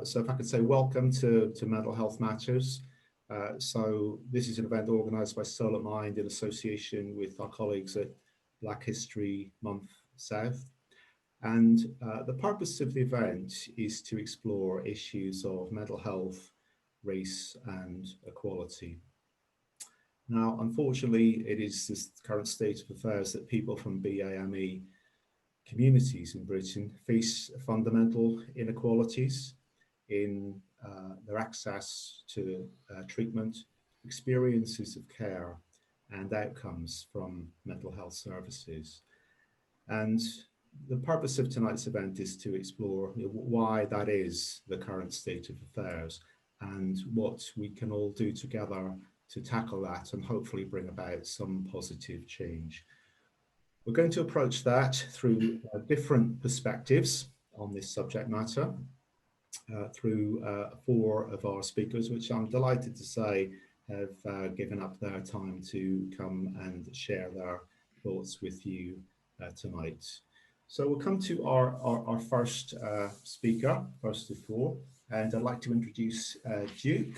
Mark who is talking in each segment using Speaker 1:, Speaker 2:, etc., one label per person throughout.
Speaker 1: So if I could say welcome to Mental Health Matters. So this is an event organised by Soul at Mind in association with our colleagues at Black History Month South. And the purpose of the event is to explore issues of mental health, race and equality. Now, unfortunately, it is this current state of affairs that people from BAME communities in Britain face fundamental inequalities in their access to treatment, experiences of care, and outcomes from mental health services. And the purpose of tonight's event is to explore why that is the current state of affairs and what we can all do together to tackle that and hopefully bring about some positive change. We're going to approach that through different perspectives on this subject matter, through four of our speakers, which I'm delighted to say have given up their time to come and share their thoughts with you tonight. So we'll come to our first speaker, first of all, and I'd like to introduce Duke.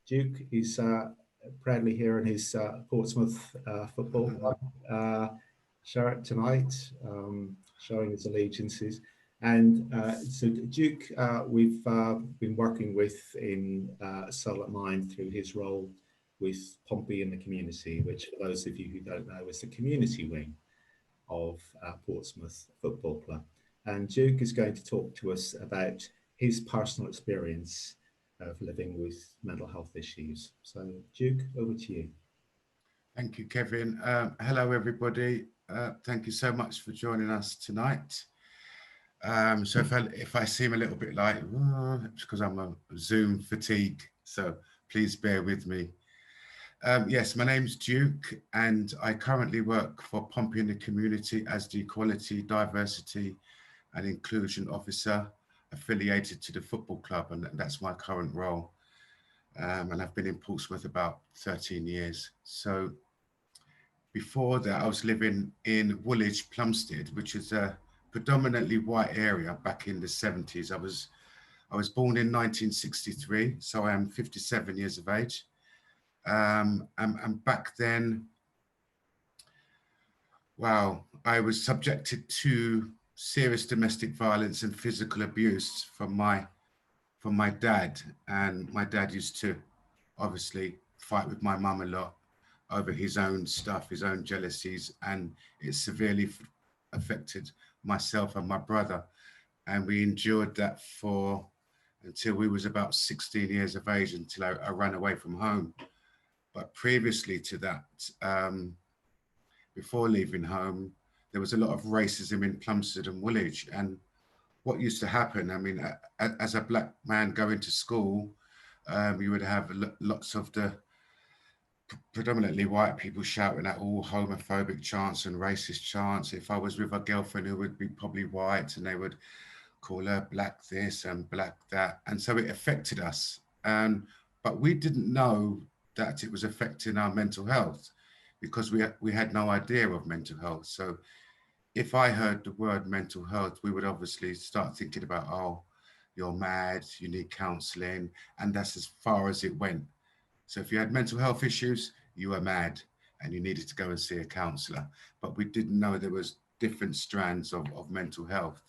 Speaker 1: Duke is proudly here in his Portsmouth football club shirt tonight, showing his allegiances. And so Duke, we've been working with in Soul at Mind through his role with Pompey in the Community, which for those of you who don't know is the community wing of Portsmouth Football Club. And Duke is going to talk to us about his personal experience of living with mental health issues. So Duke, over to you.
Speaker 2: Thank you, Kevin. Hello, everybody. Thank you so much for joining us tonight. So if I seem a little bit like, it's because I'm a Zoom fatigue, so please bear with me. Yes, my name's Duke, and I currently work for Pompey in the Community as the Equality, Diversity and Inclusion Officer affiliated to the football club, and that's my current role. And I've been in Portsmouth about 13 years. So before that, I was living in Woolwich, Plumstead, which is a predominantly white area back in the 70s. I was born in 1963, so I am 57 years of age. And back then, wow, I was subjected to serious domestic violence and physical abuse from my dad. And my dad used to obviously fight with my mum a lot over his own stuff, his own jealousies, and it severely affected myself and my brother. And we endured that until we was about 16 years of age, until I ran away from home. But previously to that, before leaving home, there was a lot of racism in Plumstead and Woolwich. And what used to happen, I mean, as a black man going to school, you would have lots of the predominantly white people shouting at all homophobic chants and racist chants. If I was with a girlfriend who would be probably white, and they would call her black this and black that. And so it affected us. But we didn't know that it was affecting our mental health because we had no idea of mental health. So if I heard the word mental health, we would obviously start thinking about, oh, you're mad, you need counselling. And that's as far as it went. So if you had mental health issues, you were mad and you needed to go and see a counsellor. But we didn't know there was different strands of mental health.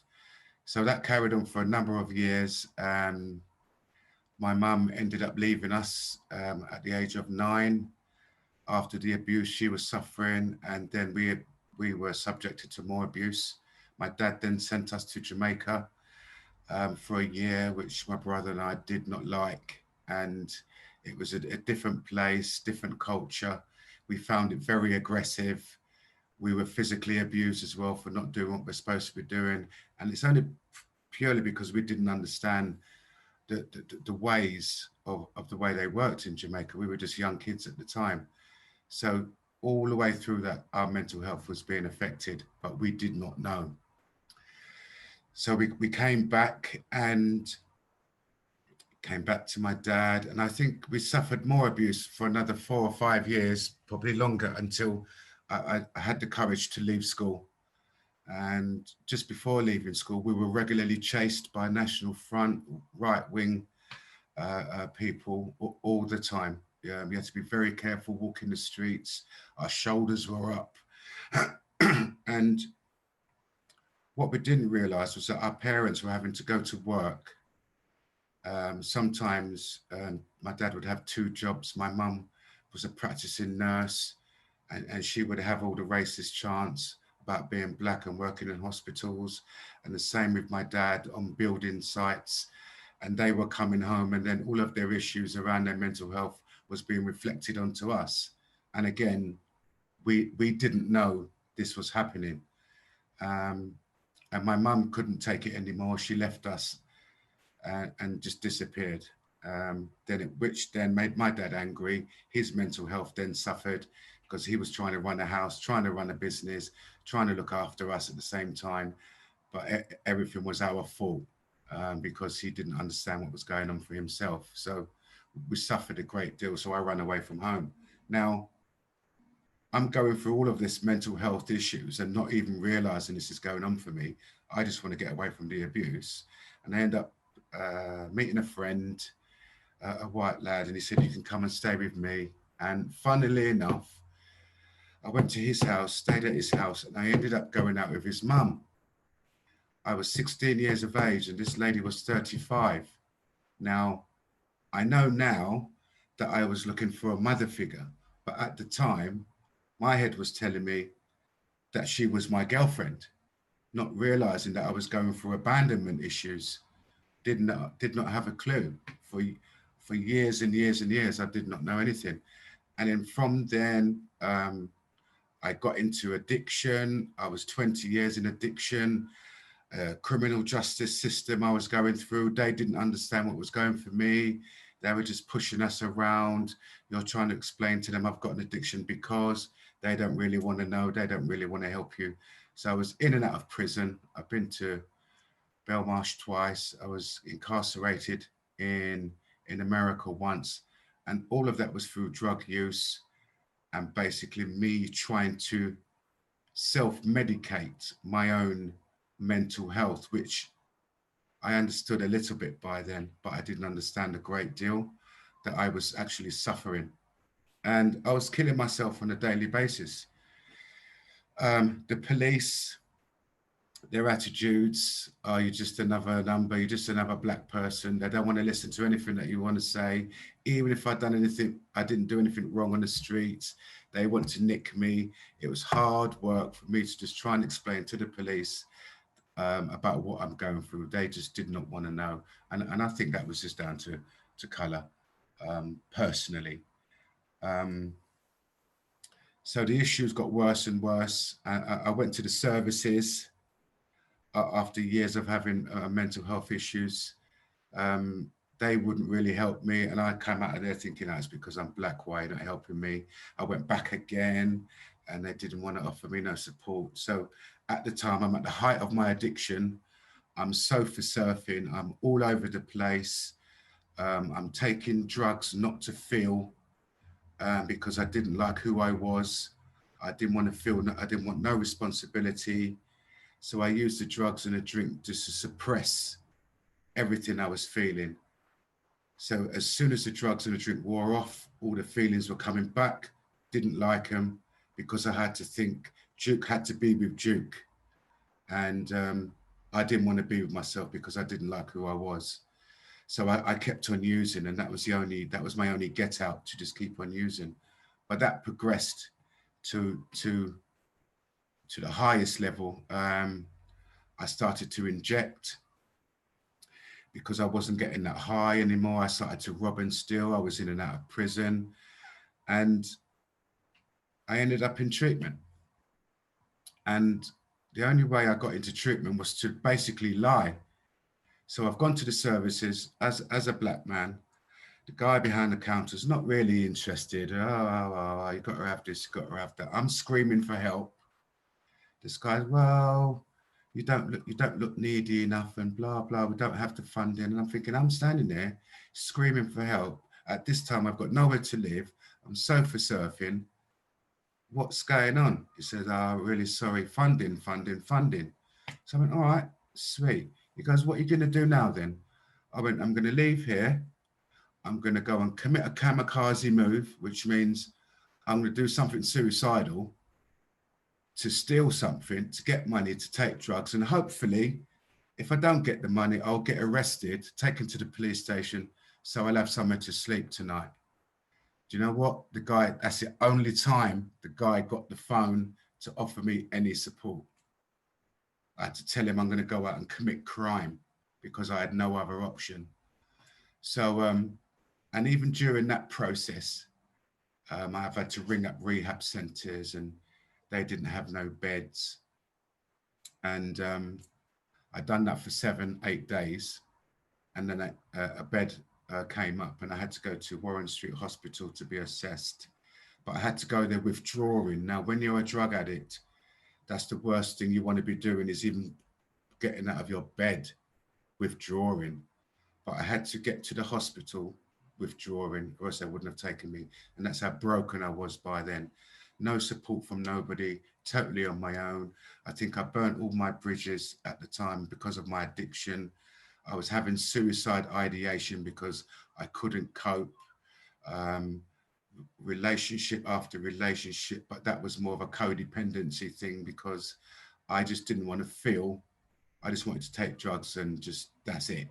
Speaker 2: So that carried on for a number of years. My mum ended up leaving us at the age of 9 after the abuse she was suffering. And then we were subjected to more abuse. My dad then sent us to Jamaica for a year, which my brother and I did not like. And it was a different place, different culture. We found it very aggressive. We were physically abused as well for not doing what we're supposed to be doing. And it's only purely because we didn't understand the ways of the way they worked in Jamaica. We were just young kids at the time. So all the way through that, our mental health was being affected, but we did not know. So we came back to my dad, and I think we suffered more abuse for another 4 or 5 years, probably longer, until I had the courage to leave school. And just before leaving school, we were regularly chased by National Front, right-wing people all the time. We had to be very careful walking the streets. Our shoulders were up. And what we didn't realize was that our parents were having to go to work. Sometimes my dad would have two jobs. My mum was a practicing nurse, and she would have all the racist chants about being black and working in hospitals. And the same with my dad on building sites. And they were coming home, and then all of their issues around their mental health was being reflected onto us. And again, we didn't know this was happening. Um, and my mum couldn't take it anymore. She left us and just disappeared. Which then made my dad angry. His mental health then suffered because he was trying to run a house, trying to run a business, trying to look after us at the same time. But everything was our fault because he didn't understand what was going on for himself. So we suffered a great deal. So I ran away from home. Now, I'm going through all of this mental health issues and not even realizing this is going on for me. I just want to get away from the abuse. And I end up meeting a friend, a white lad, and he said, "You can come and stay with me." And funnily enough, I went to his house, stayed at his house, and I ended up going out with his mum. I was 16 years of age, and this lady was 35. Now, I know now that I was looking for a mother figure, but at the time, my head was telling me that she was my girlfriend, not realizing that I was going through abandonment issues. Did not have a clue. For years and years and years, I did not know anything. And then from then, I got into addiction. I was 20 years in addiction. Criminal justice system I was going through. They didn't understand what was going for me. They were just pushing us around. You're trying to explain to them I've got an addiction because they don't really want to know. They don't really want to help you. So I was in and out of prison. I've been to Belmarsh twice. I was incarcerated in America once. And all of that was through drug use and basically me trying to self-medicate my own mental health, which I understood a little bit by then, but I didn't understand a great deal, that I was actually suffering. And I was killing myself on a daily basis. The police, their attitudes are, you're just another number, you're just another black person. They don't want to listen to anything that you want to say. Even if I didn't do anything wrong on the streets, they want to nick me. It was hard work for me to just try and explain to the police about what I'm going through. They just did not want to know. And I think that was just down to colour, personally. So the issues got worse and worse. I went to the services after years of having mental health issues. They wouldn't really help me. And I came out of there thinking, that's because I'm black, why are you not helping me? I went back again and they didn't want to offer me no support. So at the time, I'm at the height of my addiction. I'm sofa surfing. I'm all over the place. I'm taking drugs not to feel because I didn't like who I was. I didn't want to feel, I didn't want no responsibility. So I used the drugs and a drink just to suppress everything I was feeling. So as soon as the drugs and the drink wore off, all the feelings were coming back. Didn't like them because I had to think Duke had to be with Duke. And I didn't want to be with myself because I didn't like who I was. So I kept on using, and that was my only get out, to just keep on using. But that progressed to the highest level. I started to inject because I wasn't getting that high anymore. I started to rob and steal. I was in and out of prison, and I ended up in treatment. And the only way I got into treatment was to basically lie. So I've gone to the services as a black man. The guy behind the counter is not really interested. Oh, you got to have this, you got to have that. I'm screaming for help. This guy's, well, you don't look needy enough, and blah blah. We don't have the funding. And I'm thinking, I'm standing there screaming for help. At this time, I've got nowhere to live. I'm sofa surfing. what's going on? He said, oh, really sorry, funding. So I went, all right, sweet. He goes, what are you going to do now then? I went, I'm going to leave here. I'm going to go and commit a kamikaze move, which means I'm going to do something suicidal to steal something, to get money, to take drugs. And hopefully, if I don't get the money, I'll get arrested, taken to the police station, so I'll have somewhere to sleep tonight. Do you know what? The guy, that's the only time the guy got the phone to offer me any support. I had to tell him I'm going to go out and commit crime because I had no other option. So, and even during that process, I've had to ring up rehab centres and they didn't have no beds. And I'd done that for 7-8 days. And then a bed came up and I had to go to Warren Street Hospital to be assessed. But I had to go there withdrawing. Now, when you're a drug addict, that's the worst thing you want to be doing, is even getting out of your bed, withdrawing. But I had to get to the hospital withdrawing, or else they wouldn't have taken me. And that's how broken I was by then. No support from nobody, totally on my own. I think I burnt all my bridges at the time because of my addiction. I was having suicide ideation because I couldn't cope. Relationship after relationship, but that was more of a codependency thing because I just didn't want to feel. I just wanted to take drugs and just, that's it.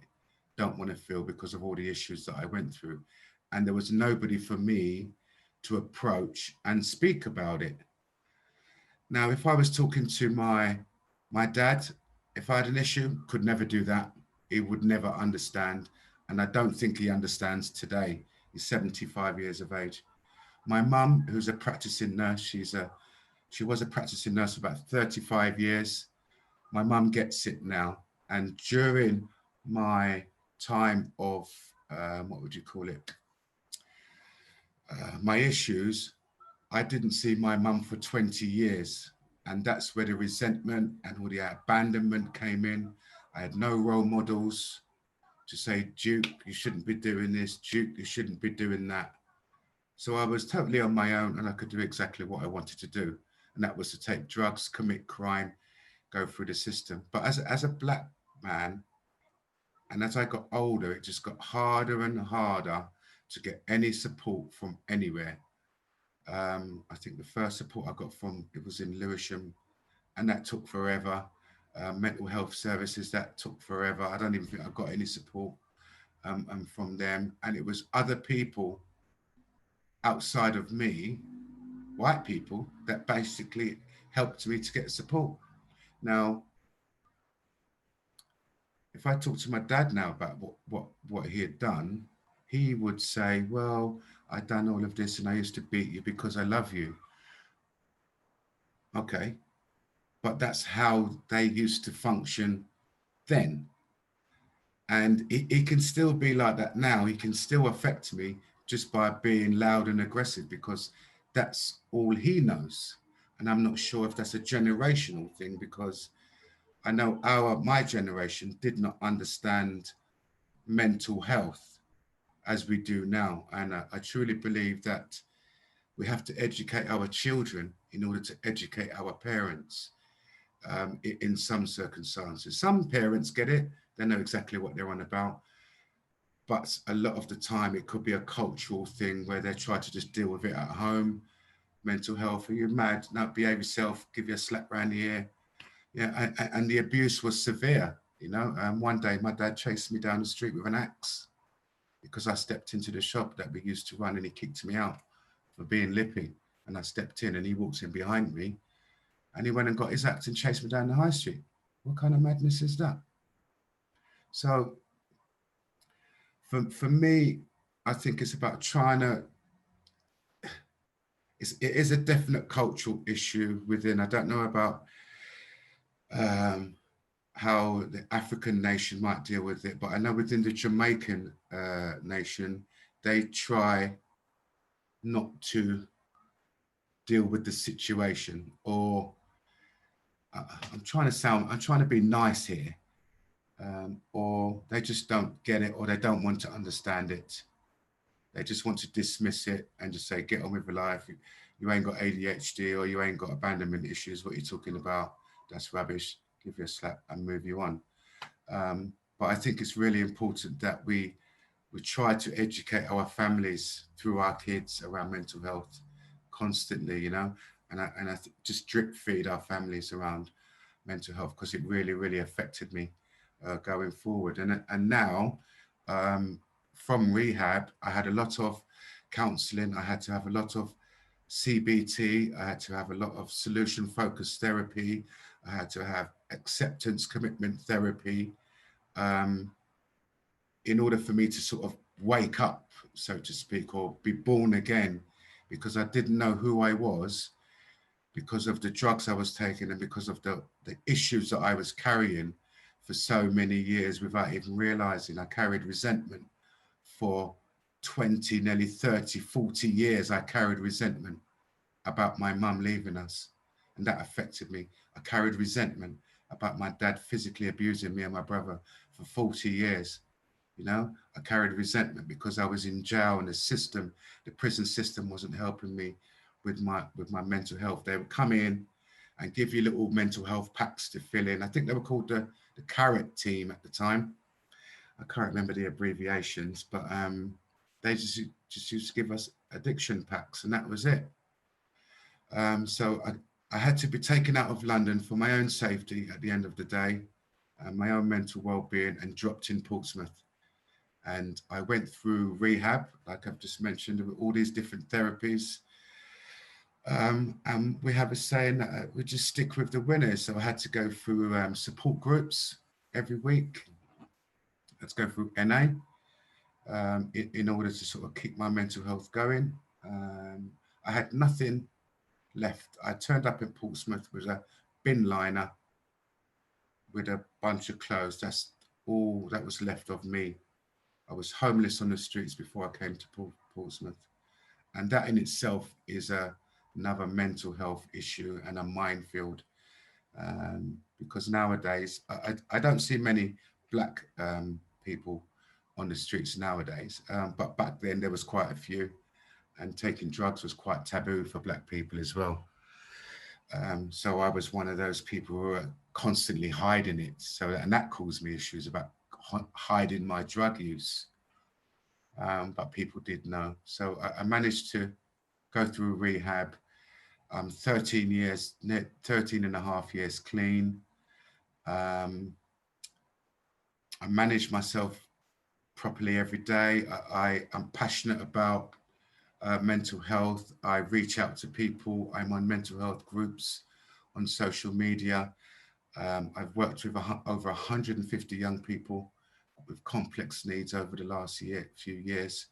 Speaker 2: Don't want to feel because of all the issues that I went through. And there was nobody for me to approach and speak about it. Now, if I was talking to my dad, if I had an issue, could never do that. He would never understand. And I don't think he understands today. He's 75 years of age. My mum, who's a practicing nurse, she was a practicing nurse for about 35 years. My mum gets it now. And during my time of, what would you call it? My issues, I didn't see my mum for 20 years. And that's where the resentment and all the abandonment came in. I had no role models to say, Duke, you shouldn't be doing this. Duke, you shouldn't be doing that. So I was totally on my own and I could do exactly what I wanted to do. And that was to take drugs, commit crime, go through the system. But as a black man, and as I got older, it just got harder and harder to get any support from anywhere. I think the first support I got from, it was in Lewisham, and that took forever. Mental health services, that took forever. I don't even think I got any support from them. And it was other people outside of me, white people, that basically helped me to get support. Now, if I talk to my dad now about what he had done, he would say, well, I've done all of this and I used to beat you because I love you. Okay. But that's how they used to function then. And it can still be like that now. He can still affect me just by being loud and aggressive because that's all he knows. And I'm not sure if that's a generational thing because I know my generation did not understand mental health as we do now. And I truly believe that we have to educate our children in order to educate our parents in some circumstances. Some parents get it, they know exactly what they're on about. But a lot of the time it could be a cultural thing where they try to just deal with it at home. Mental health, are you mad? Now behave yourself, give you a slap round the ear. Yeah, and the abuse was severe. You know, one day my dad chased me down the street with an axe because I stepped into the shop that we used to run and he kicked me out for being lippy. And I stepped in and he walks in behind me and he went and got his axe and chased me down the high street. What kind of madness is that? So for me, I think it's about trying to, it is a definite cultural issue within, I don't know about how the African nation might deal with it, but I know within the Jamaican nation, they try not to deal with the situation, or I'm trying to be nice here, or they just don't get it, or they don't want to understand it. They just want to dismiss it and just say, get on with your life. you ain't got ADHD or you ain't got abandonment issues. What you're talking about, that's rubbish. Give you a slap and move you on. But I think it's really important that we try to educate our families through our kids around mental health constantly, you know, and just drip feed our families around mental health, because it really, really affected me going forward. And now, from rehab, I had a lot of counselling. I had to have a lot of CBT. I had to have a lot of solution focused therapy. I had to have acceptance commitment therapy, in order for me to sort of wake up, so to speak, or be born again, because I didn't know who I was, because of the drugs I was taking and because of the issues that I was carrying for so many years without even realizing. I carried resentment for 20, nearly 30, 40 years. I carried resentment about my mum leaving us, and that affected me. I carried resentment about my dad physically abusing me and my brother for 40 years. You know, I carried resentment because I was in jail and the prison system wasn't helping me with my mental health. They would come in and give you little mental health packs to fill in. I think they were called the Carrot Team at the time. I can't remember the abbreviations, but they just used to give us addiction packs, and that was it. So I had to be taken out of London for my own safety at the end of the day, my own mental well-being, and dropped in Portsmouth. And I went through rehab, like I've just mentioned, with all these different therapies. And we have a saying that we just stick with the winners. So I had to go through support groups every week. Let's go through NA, in order to sort of keep my mental health going. I had nothing left. I turned up in Portsmouth with a bin liner with a bunch of clothes. That's all that was left of me. I was homeless on the streets before I came to Portsmouth. And that in itself is another mental health issue and a minefield. Because nowadays, I don't see many black people on the streets nowadays. But back then there was quite a few, and taking drugs was quite taboo for black people as well. So I was one of those people who were constantly hiding it. And that caused me issues about hiding my drug use. But people did know. So I managed to go through rehab. 13 years, 13 and a half years clean. Um, I manage myself properly every day. I'm passionate about mental health. I reach out to people. I'm on mental health groups on social media. I've worked with over 150 young people with complex needs over the last few years,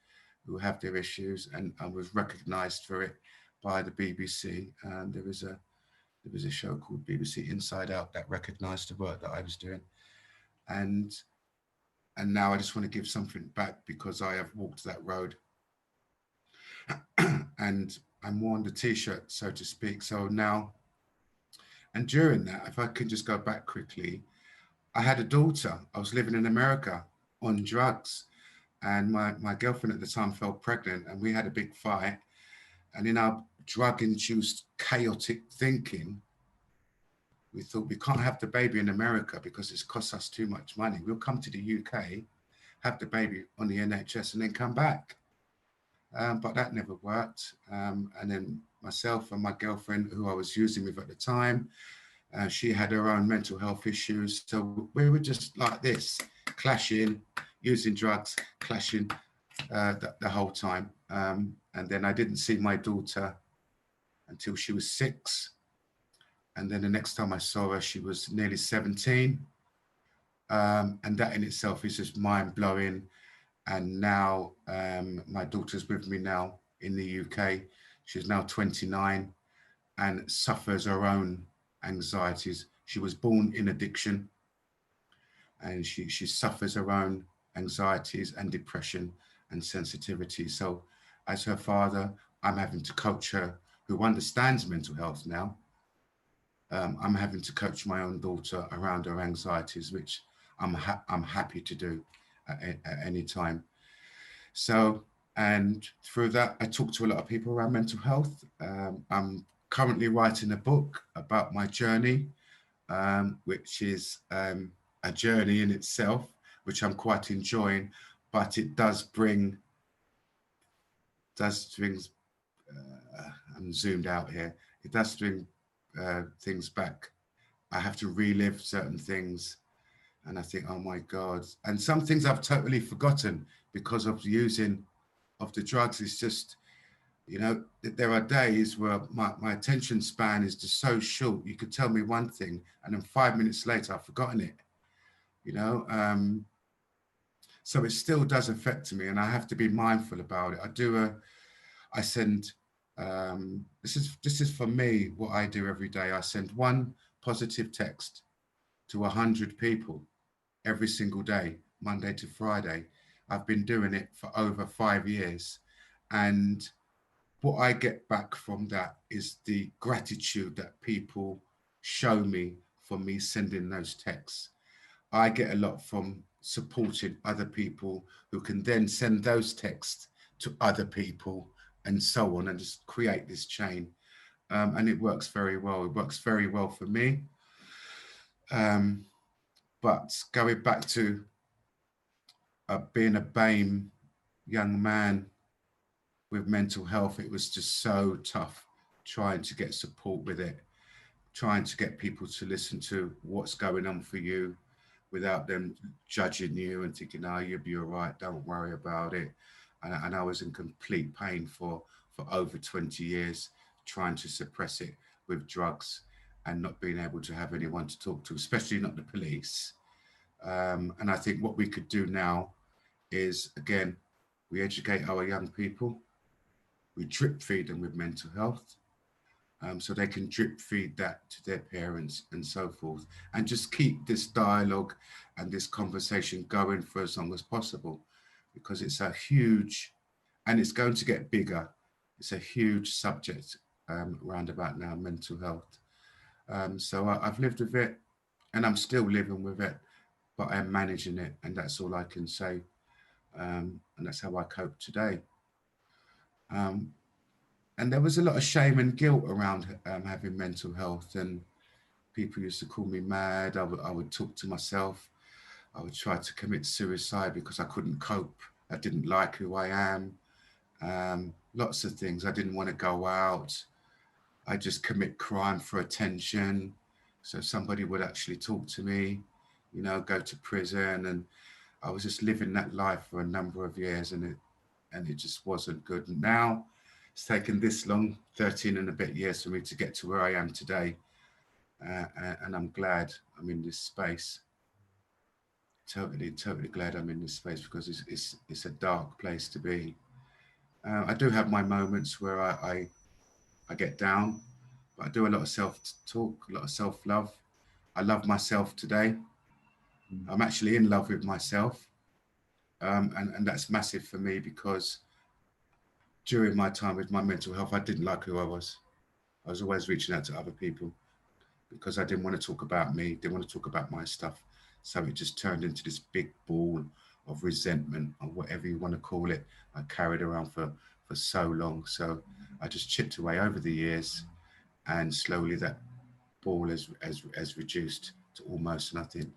Speaker 2: who have their issues, and I was recognised for it by the BBC. And there was a show called BBC Inside Out that recognised the work that I was doing. And now I just want to give something back, because I have walked that road. And I'm worn the t-shirt, so to speak. So now, and during that, if I can just go back quickly, I had a daughter. I was living in America on drugs, and my girlfriend at the time fell pregnant, and we had a big fight. And in our drug-induced chaotic thinking, we thought, we can't have the baby in America because it's cost us too much money. We'll come to the UK, have the baby on the NHS, and then come back. But that never worked. And then myself and my girlfriend, who I was using with at the time, she had her own mental health issues. So we were just like this, clashing, using drugs, clashing the whole time. And then I didn't see my daughter until she was 6. And then the next time I saw her, she was nearly 17. And that in itself is just mind blowing. And now my daughter's with me now in the UK. She's now 29 and suffers her own anxieties. She was born in addiction, and she suffers her own anxieties and depression and sensitivity. So as her father, I'm having to coach her, who understands mental health now. I'm having to coach my own daughter around her anxieties, which I'm happy to do at any time. So And through that, I talk to a lot of people around mental health. I'm currently writing a book about my journey, which is a journey in itself, which I'm quite enjoying, but it does bring, I'm zoomed out here, it does bring things back. I have to relive certain things, and I think, oh my God. And some things I've totally forgotten because of using of the drugs. It's just, you know, there are days where my attention span is just so short. You could tell me one thing and then 5 minutes later I've forgotten it, you know. So it still does affect me, and I have to be mindful about it. I send, this is for me, what I do every day. I send one positive text to 100 people every single day, Monday to Friday. I've been doing it for over 5 years. And what I get back from that is the gratitude that people show me for me sending those texts. I get a lot from supporting other people who can then send those texts to other people and so on, and just create this chain. And it works very well. It works very well for me. But going back to being a BAME young man with mental health, it was just so tough trying to get support with it, trying to get people to listen to what's going on for you without them judging you and thinking, oh, you'll be all right, don't worry about it. And I was in complete pain for over 20 years, trying to suppress it with drugs and not being able to have anyone to talk to, especially not the police. And I think what we could do now is, again, we educate our young people, we drip feed them with mental health, so they can drip feed that to their parents and so forth, and just keep this dialogue and this conversation going for as long as possible, because it's a huge, and it's going to get bigger. It's a huge subject round about now, mental health. So I've lived with it, and I'm still living with it, but I'm managing it, and that's all I can say. And that's how I cope today. And there was a lot of shame and guilt around having mental health, and people used to call me mad. I would talk to myself. I would try to commit suicide because I couldn't cope. I didn't like who I am. Lots of things. I didn't want to go out. I just commit crime for attention. So somebody would actually talk to me, you know, go to prison. And I was just living that life for a number of years, and it just wasn't good. And now it's taken this long, 13 and a bit years for me to get to where I am today. And I'm glad I'm in this space. Totally glad I'm in this space, because it's a dark place to be. I do have my moments where I get down, but I do a lot of self-talk, a lot of self-love. I love myself today. I'm actually in love with myself. And that's massive for me, because during my time with my mental health, I didn't like who I was. I was always reaching out to other people because I didn't want to talk about me, didn't want to talk about my stuff. So it just turned into this big ball of resentment, or whatever you want to call it. I carried around for so long. So I just chipped away over the years, and slowly that ball has reduced to almost nothing.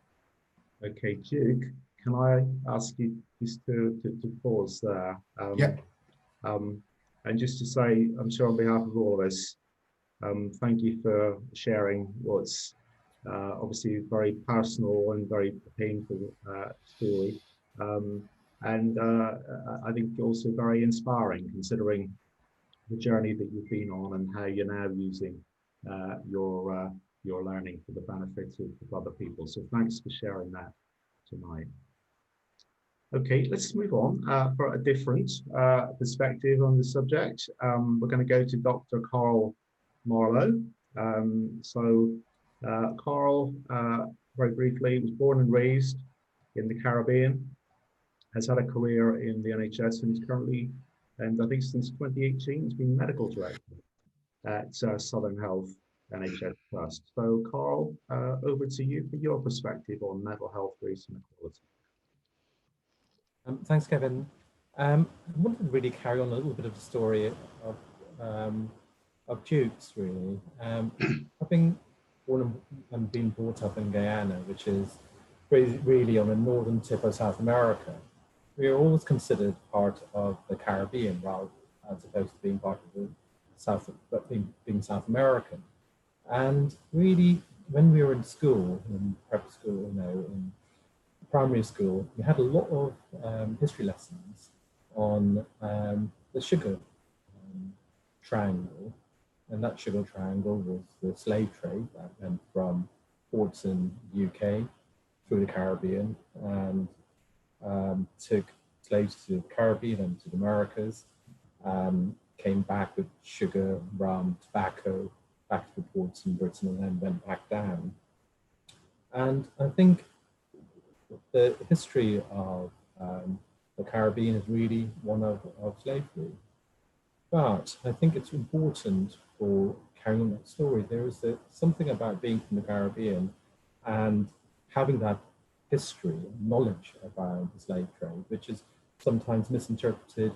Speaker 1: Okay, Duke, can I ask you just to pause there?
Speaker 2: Yeah.
Speaker 1: And just to say, I'm sure on behalf of all of us, thank you for sharing what's obviously a very personal and very painful story. And I think also very inspiring, considering the journey that you've been on and how you're now using your learning for the benefit of other people. So thanks for sharing that tonight. Okay, let's move on for a different perspective on the subject. We're going to go to Dr. Carl Marlowe. Carl, very briefly, was born and raised in the Caribbean, has had a career in the NHS, and is currently, and I think since 2018, has been medical director at Southern Health NHS Trust. So Carl, over to you for your perspective on mental health, race and equality.
Speaker 3: Thanks, Kevin. I wanted to really carry on a little bit of the story of Dukes, really. Having born and been brought up in Guyana, which is really on the northern tip of South America, we are always considered part of the Caribbean, rather as opposed to being part of the South, but being South American. And really, when we were in school, in prep school, in primary school, we had a lot of history lessons on the sugar triangle, and that sugar triangle was the slave trade that went from ports in the UK through the Caribbean and took slaves to the Caribbean and to the Americas, came back with sugar, rum, tobacco, back to the ports in Britain, and then went back down. And I think the history of the Caribbean is really one of slavery. But I think it's important for carrying on that story. There is something about being from the Caribbean and having that history, knowledge about the slave trade, which is sometimes misinterpreted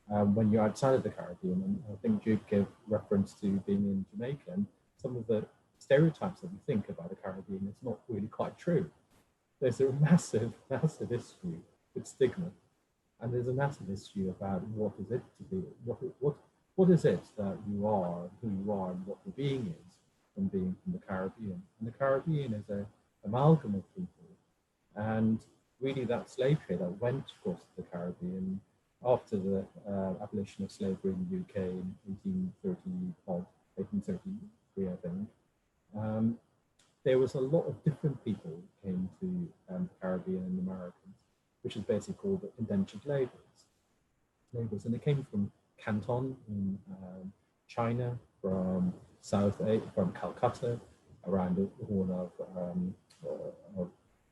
Speaker 3: when you're outside of the Caribbean. And I think Duke gave reference to being in Jamaica, and some of the stereotypes that we think about the Caribbean is not really quite true. There's a massive, massive issue with stigma. And there's a massive issue about what is it to be, what is it that you are, who you are, and what your being is from being from the Caribbean. And the Caribbean is an amalgam of people. And really that slave trade that went across the Caribbean after the abolition of slavery in the UK in 1833, I think, there was a lot of different people who came to the Caribbean and the Americas, which is basically called the indentured laborers. And they came from Canton in China, from from Calcutta, around the Horn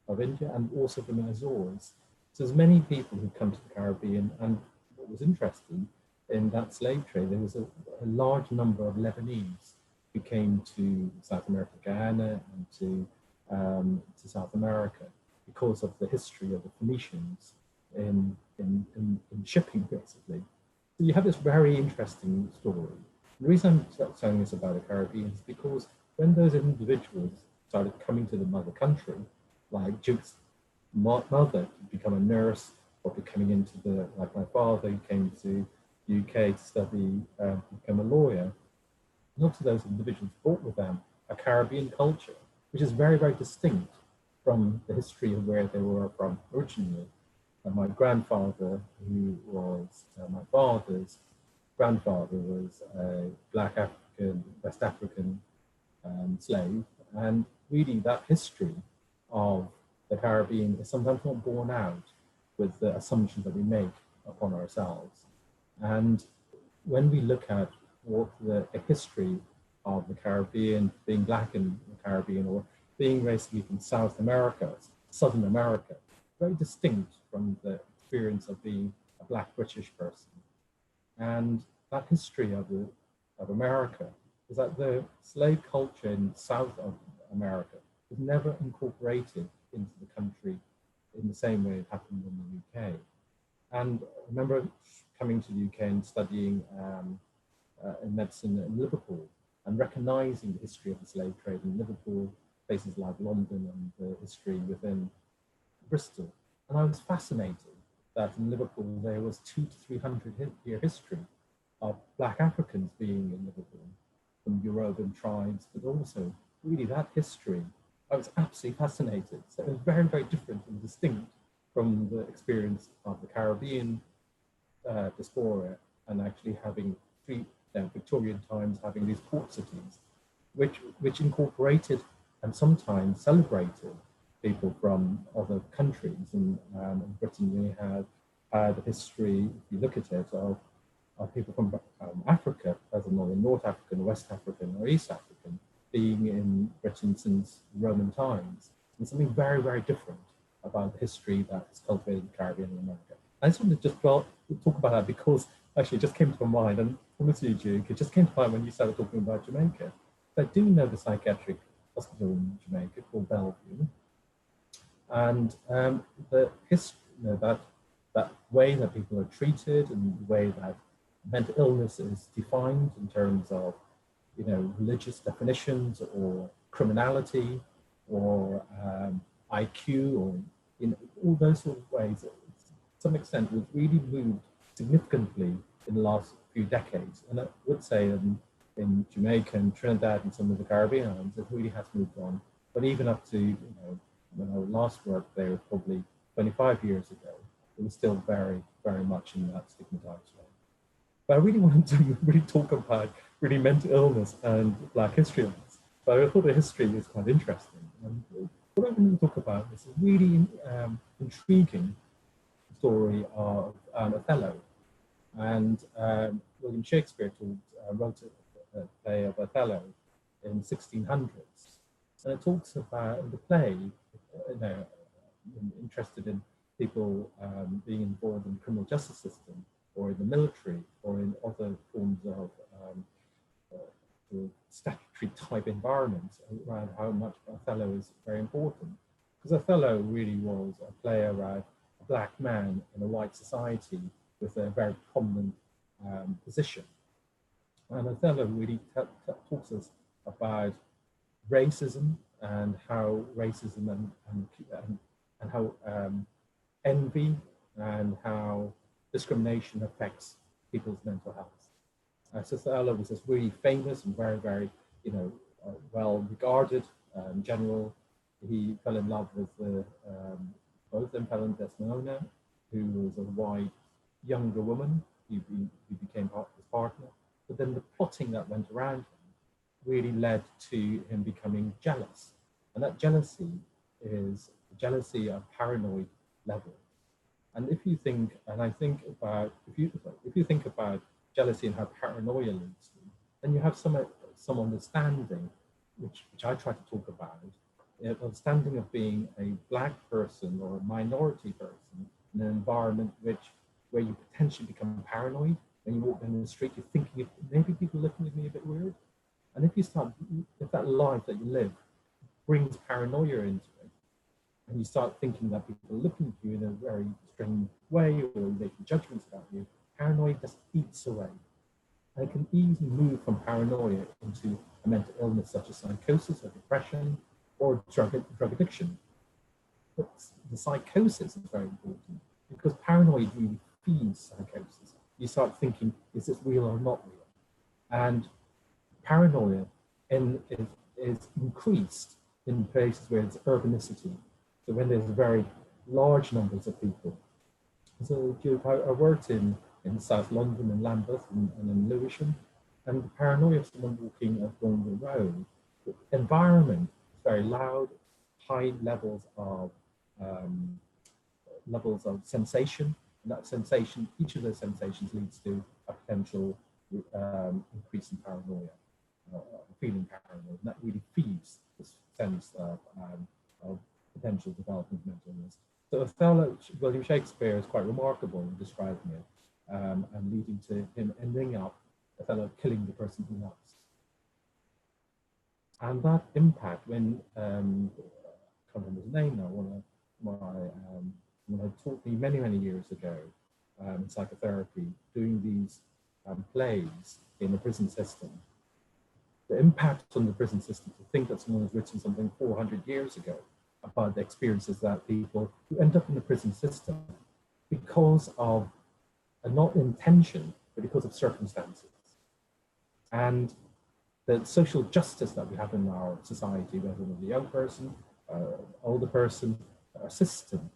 Speaker 3: of India, and also from the Azores. So there's many people who come to the Caribbean, and what was interesting in that slave trade, there was a large number of Lebanese who came to South America, Guyana, and to South America because of the history of the Phoenicians in shipping, basically. So you have this very interesting story. The reason I'm saying this about the Caribbean is because when those individuals started coming to the mother country, like Duke's mother to become a nurse, or coming into like my father, who came to the UK to study, become a lawyer, lots of those individuals brought with them a Caribbean culture, which is very, very distinct from the history of where they were from originally. And my grandfather, who was my father's grandfather, was a Black African, West African slave. And really that history of the Caribbean is sometimes not borne out with the assumptions that we make upon ourselves. And when we look at what the history of the Caribbean, being Black in the Caribbean, or being basically from South America, Southern America, very distinct from the experience of being a Black British person. And that history of America is that the slave culture in South of America was never incorporated into the country in the same way it happened in the UK. And I remember coming to the UK and studying in medicine in Liverpool and recognizing the history of the slave trade in Liverpool, places like London, and the history within Bristol. And I was fascinated that in Liverpool there was 200 to 300 year history of Black Africans being in Liverpool, from Yoruban tribes, but also really that history. I was absolutely fascinated. So it was very, very different and distinct from the experience of the Caribbean diaspora, and actually having Victorian times, having these port cities, which incorporated and sometimes celebrated people from other countries. And in Britain, we have had a history, if you look at it, of people from Africa, whether North African, West African, or East African, being in Britain since Roman times. And something very, very different about the history that's cultivated in the Caribbean and America. I just wanted to just talk about that because actually it just came to my mind, and promise you, Duke, it just came to mind when you started talking about Jamaica. I do know the psychiatric hospital in Jamaica called Bellevue, and the history, that that way that people are treated and the way that mental illness is defined in terms of, you know, religious definitions or criminality or IQ or, you know, all those sort of ways. To some extent, we've really moved significantly in the last few decades. And I would say in Jamaica and Trinidad and some of the Caribbean islands, it really has moved on. But even up to, you know, when I last worked there, probably 25 years ago, it was still very, very much in that stigmatized way. But I really wanted to really talk about really mental illness and Black history on this. But I thought the history is quite interesting. And what I'm going to talk about is a really intriguing story of Othello. And William Shakespeare wrote a play of Othello in 1600s. And it talks about, in the play, you know, interested in people being involved in the criminal justice system or in the military or in other forms of statutory type environments, around how much Othello is very important. Because Othello really was a play around a Black man in a white society with a very prominent position. And Othello really talks us about racism and how racism and how envy and how discrimination affects people's mental health. So Othello was this really famous and very, very, you know, well regarded general. He fell in love with both of them fell in Desdemona, who was a white younger woman. He became his partner. But then the plotting that went around him really led to him becoming jealous. And that jealousy is jealousy of paranoid level. And if you think, and I think about, if you think about jealousy and how paranoia leads to, then you have some understanding, which I try to talk about, understanding of being a Black person or a minority person in an environment where you potentially become paranoid. When you walk down the street, you're thinking, maybe people are looking at me a bit weird. And if that life that you live brings paranoia into it, and you start thinking that people are looking at you in a very strange way or making judgments about you, paranoia just eats away. And it can easily move from paranoia into a mental illness such as psychosis or depression or drug addiction. But the psychosis is very important because paranoia really feeds psychosis. You start thinking, is this real or not real? And paranoia is increased in places where it's urbanicity. So when there's very large numbers of people. So I worked in South London, in Lambeth and in Lewisham, and the paranoia of someone walking along the road, the environment is very loud, high levels of sensation, and that sensation, each of those sensations leads to a potential increase in paranoia, feeling paranoid, and that really feeds this sense of potential development of mental illness. So Othello, William Shakespeare is quite remarkable in describing it, and leading to him ending up, Othello killing the person he loves. And that impact, when, I can't remember his name now, when he taught me many, many years ago in psychotherapy, doing these plays in the prison system, the impact on the prison system, to think that someone has written something 400 years ago about the experiences that people who end up in the prison system because of not intention, but because of circumstances. And the social justice that we have in our society, whether it's a young person, older person, our system,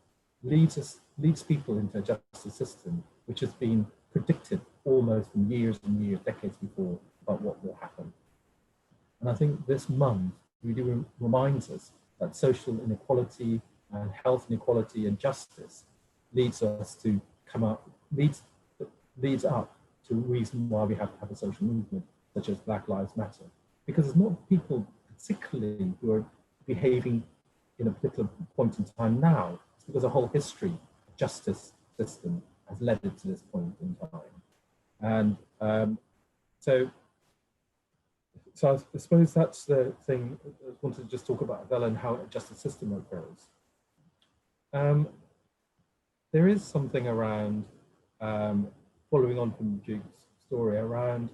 Speaker 3: leads people into a justice system which has been predicted almost in years and years, decades before, about what will happen. And I think this month really reminds us that social inequality and health inequality and justice leads us to come up, leads up to a reason why we have to have a social movement such as Black Lives Matter. Because it's not people particularly who are behaving in a particular point in time now, it's because a whole history of justice system has led it to this point in time. And so I suppose that's the thing. I wanted to just talk about Othello and how a justice system occurs. there is something around, following on from Duke's story, around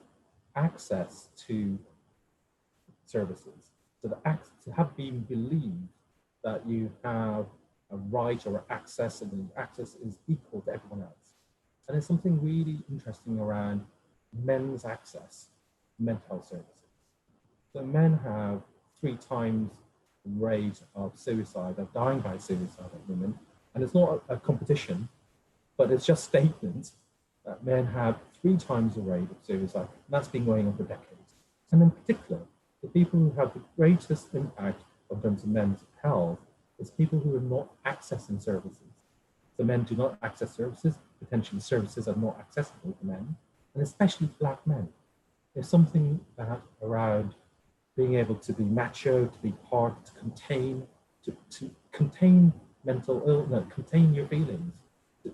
Speaker 3: access to services. So to have been believed that you have a right or access, and access is equal to everyone else. And there's something really interesting around men's access to mental health services. So men have 3 times the rate of suicide, of dying by suicide of women. And it's not a competition, but it's just statements that men have 3 times the rate of suicide. And that's been going on for decades. And in particular, the people who have the greatest impact in terms of men's health is people who are not accessing services. So men do not access services, potentially services are not accessible to men, and especially Black men. There's something that around being able to be macho, to be part, to contain mental illness, contain your feelings,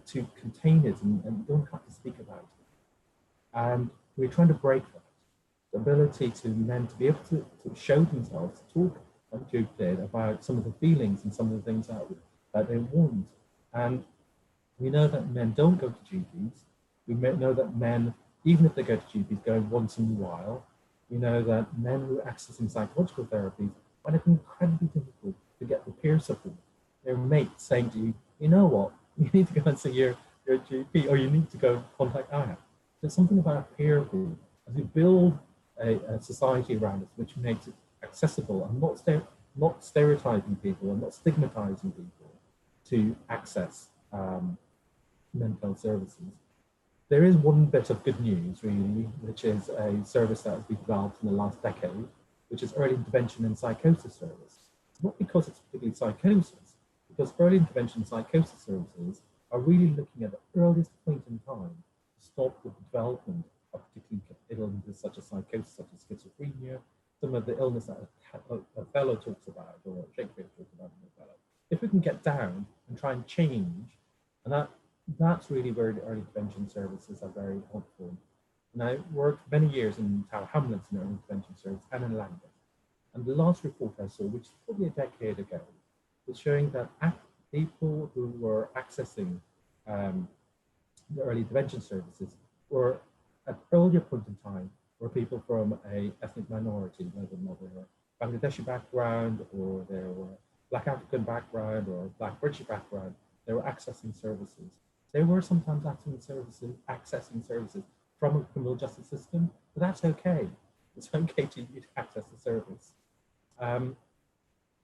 Speaker 3: to contain it, and you don't have to speak about it. And we're trying to break that. The ability to men to be able to show themselves, to talk, like Duke did, about some of the feelings and some of the things that they want. And we know that men don't go to GPs. We know that men, even if they go to GPs, go once in a while. We know that men who are accessing psychological therapies find it incredibly difficult to get the peer support. Their mates saying to you, you know what, you need to go and see your GP, or you need to go contact IAP. There's something about a peer group. As we build a society around us which makes it accessible and not stereotyping people and not stigmatizing people to access mental health services. There is one bit of good news, really, which is a service that has been developed in the last decade, which is early intervention and psychosis service. Not because it's particularly psychosis, because early intervention and psychosis services are really looking at the earliest point in time to stop the development of particularly illnesses such as psychosis, such as schizophrenia, some of the illness that Othello talks about, or Shakespeare talks about in Othello. If we can get down and try and change, and that's really where the early intervention services are very helpful. And I worked many years in Tower Hamlets in early intervention service and in Lambeth. And the last report I saw, which is probably a decade ago, was showing that people who were accessing the early intervention services were at earlier point in time were people from a ethnic minority, whether they were Bangladeshi background, or they were Black African background, or Black British background. They were accessing services. They were sometimes accessing services from a criminal justice system, but that's okay. It's okay to access the service.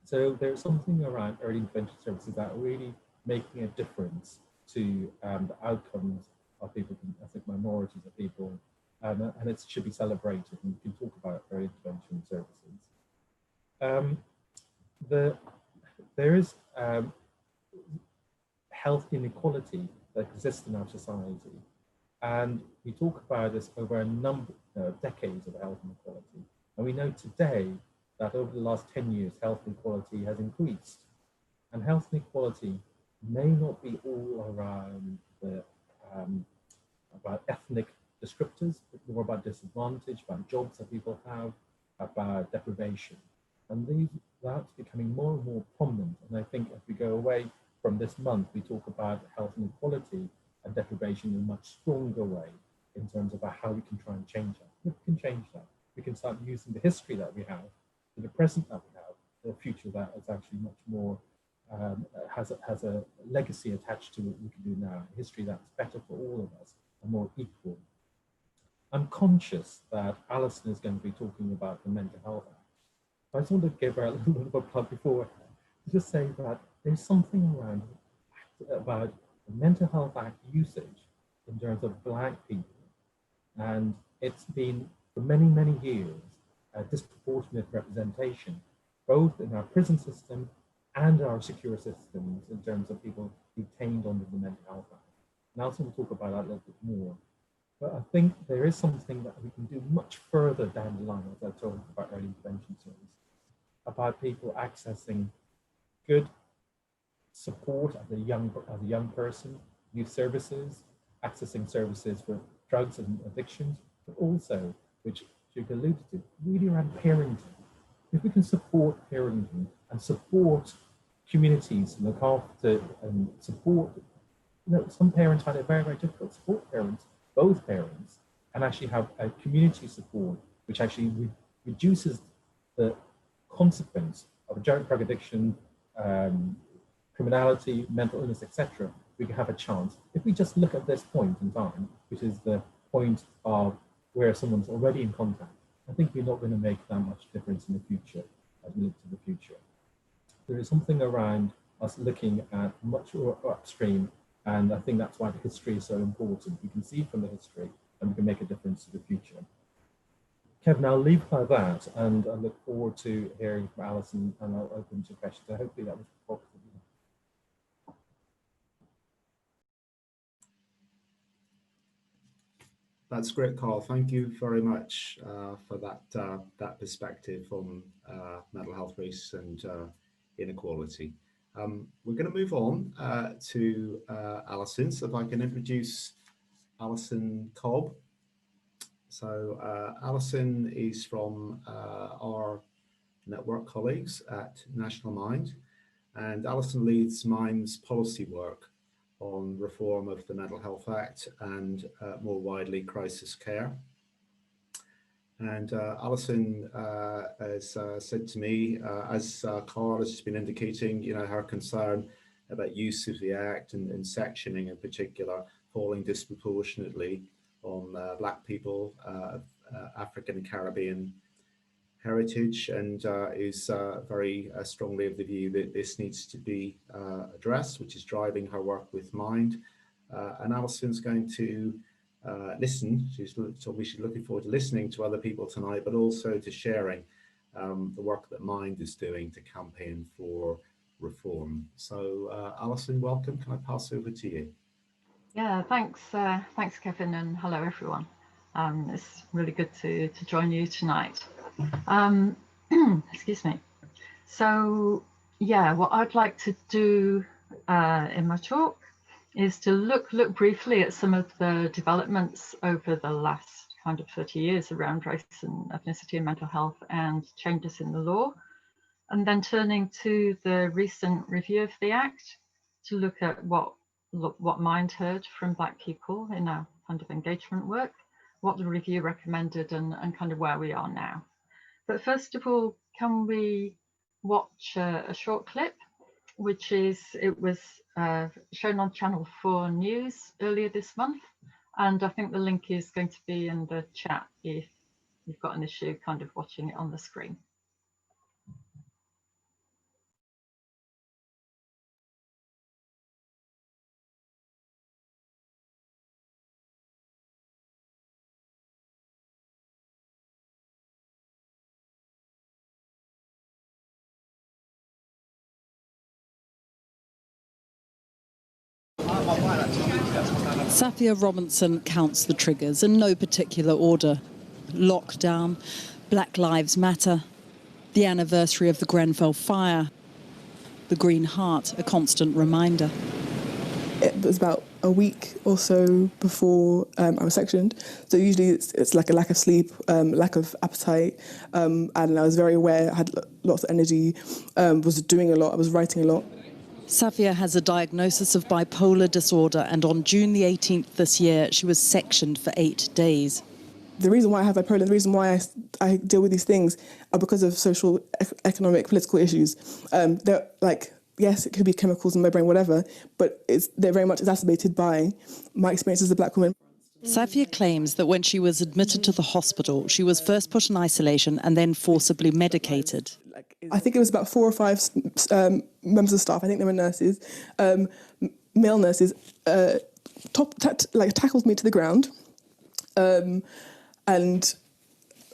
Speaker 3: So there's something around early intervention services that are really making a difference to the outcomes of people from ethnic minorities, of people, and it should be celebrated, and we can talk about early intervention services. There is health inequality that exists in our society, and we talk about this over a number of decades of health inequality, and we know today that over the last 10 years, health inequality has increased, and health inequality may not be all around about ethnic descriptors, but more about disadvantage, about jobs that people have, about deprivation. And that's becoming more and more prominent. And I think as we go away from this month, we talk about health inequality and deprivation in a much stronger way in terms of how we can try and change that. We can change that. We can start using the history that we have, the present that we have, the future that is actually much more, has a legacy attached to what we can do now, a history that's better for all of us and more equal. I'm conscious that Alison is going to be talking about the Mental Health Act. I just want to give her a little bit of a plug beforehand to just say that there's something around about the Mental Health Act usage in terms of Black people. And it's been, for many, many years, a disproportionate representation, both in our prison system and our secure systems in terms of people detained under the Mental Health Act. And Alison will talk about that a little bit more. But I think there is something that we can do much further down the line, as I talked about early intervention services, about people accessing good support as a young person, youth services, accessing services for drugs and addictions, but also, which Duke alluded to, really around parenting. If we can support parenting and support communities and look after and support some parents find it very, very difficult. Support parents, both parents, and actually have a community support, which actually reduces the consequence of drug addiction, criminality, mental illness, etc. We can have a chance. If we just look at this point in time, which is the point of where someone's already in contact, I think we're not going to make that much difference in the future as we look to the future. There is something around us looking at much more upstream, and I think that's why the history is so important. We can see from the history and we can make a difference to the future. Kevin, I'll leave it like that, and I look forward to hearing from Alison, and I'll open to questions. So hopefully that was provocative.
Speaker 1: That's great, Carl. Thank you very much for that perspective on mental health, race, and inequality. We're going to move on to Alison. So if I can introduce Alison Cobb. So Alison is from our network colleagues at National Mind, and Alison leads Mind's policy work on reform of the Mental Health Act and more widely crisis care. And Alison has said to me, as Carl has just been indicating, her concern about use of the Act and sectioning in particular falling disproportionately on Black people, African and Caribbean heritage, and is very strongly of the view that this needs to be addressed, which is driving her work with Mind. And Alison's going to listen. She's looking forward to listening to other people tonight, but also to sharing the work that Mind is doing to campaign for reform. So Alison, welcome. Can I pass over to you?
Speaker 4: Yeah, thanks Kevin, and hello everyone. It's really good to join you tonight. Excuse me. So yeah, what I'd like to do in my talk is to look briefly at some of the developments over the last kind of 30 years around race and ethnicity and mental health and changes in the law, and then turning to the recent review of the Act to look at what Mind heard from Black people in our kind of engagement work, what the review recommended, and kind of where we are now. But first of all, can we watch a short clip, which was shown on Channel 4 News earlier this month. And I think the link is going to be in the chat if you've got an issue kind of watching it on the screen.
Speaker 5: Safia Robinson counts the triggers in no particular order. Lockdown, Black Lives Matter, the anniversary of the Grenfell fire, the Green Heart, a constant reminder.
Speaker 6: It was about a week or so before I was sectioned. So usually it's like a lack of sleep, lack of appetite, and I was very aware, I had lots of energy, was doing a lot, I was writing a lot.
Speaker 5: Safia has a diagnosis of bipolar disorder, and on June the 18th this year, she was sectioned for 8 days.
Speaker 6: The reason why I have bipolar, the reason why I deal with these things are because of social, economic, political issues. They're like, yes, it could be chemicals in my brain, whatever, but they're very much exacerbated by my experience as a Black woman.
Speaker 5: Safia claims that when she was admitted to the hospital, she was first put in isolation and then forcibly medicated.
Speaker 6: I think it was about 4 or 5 members of staff, I think they were nurses, male nurses, tackled me to the ground and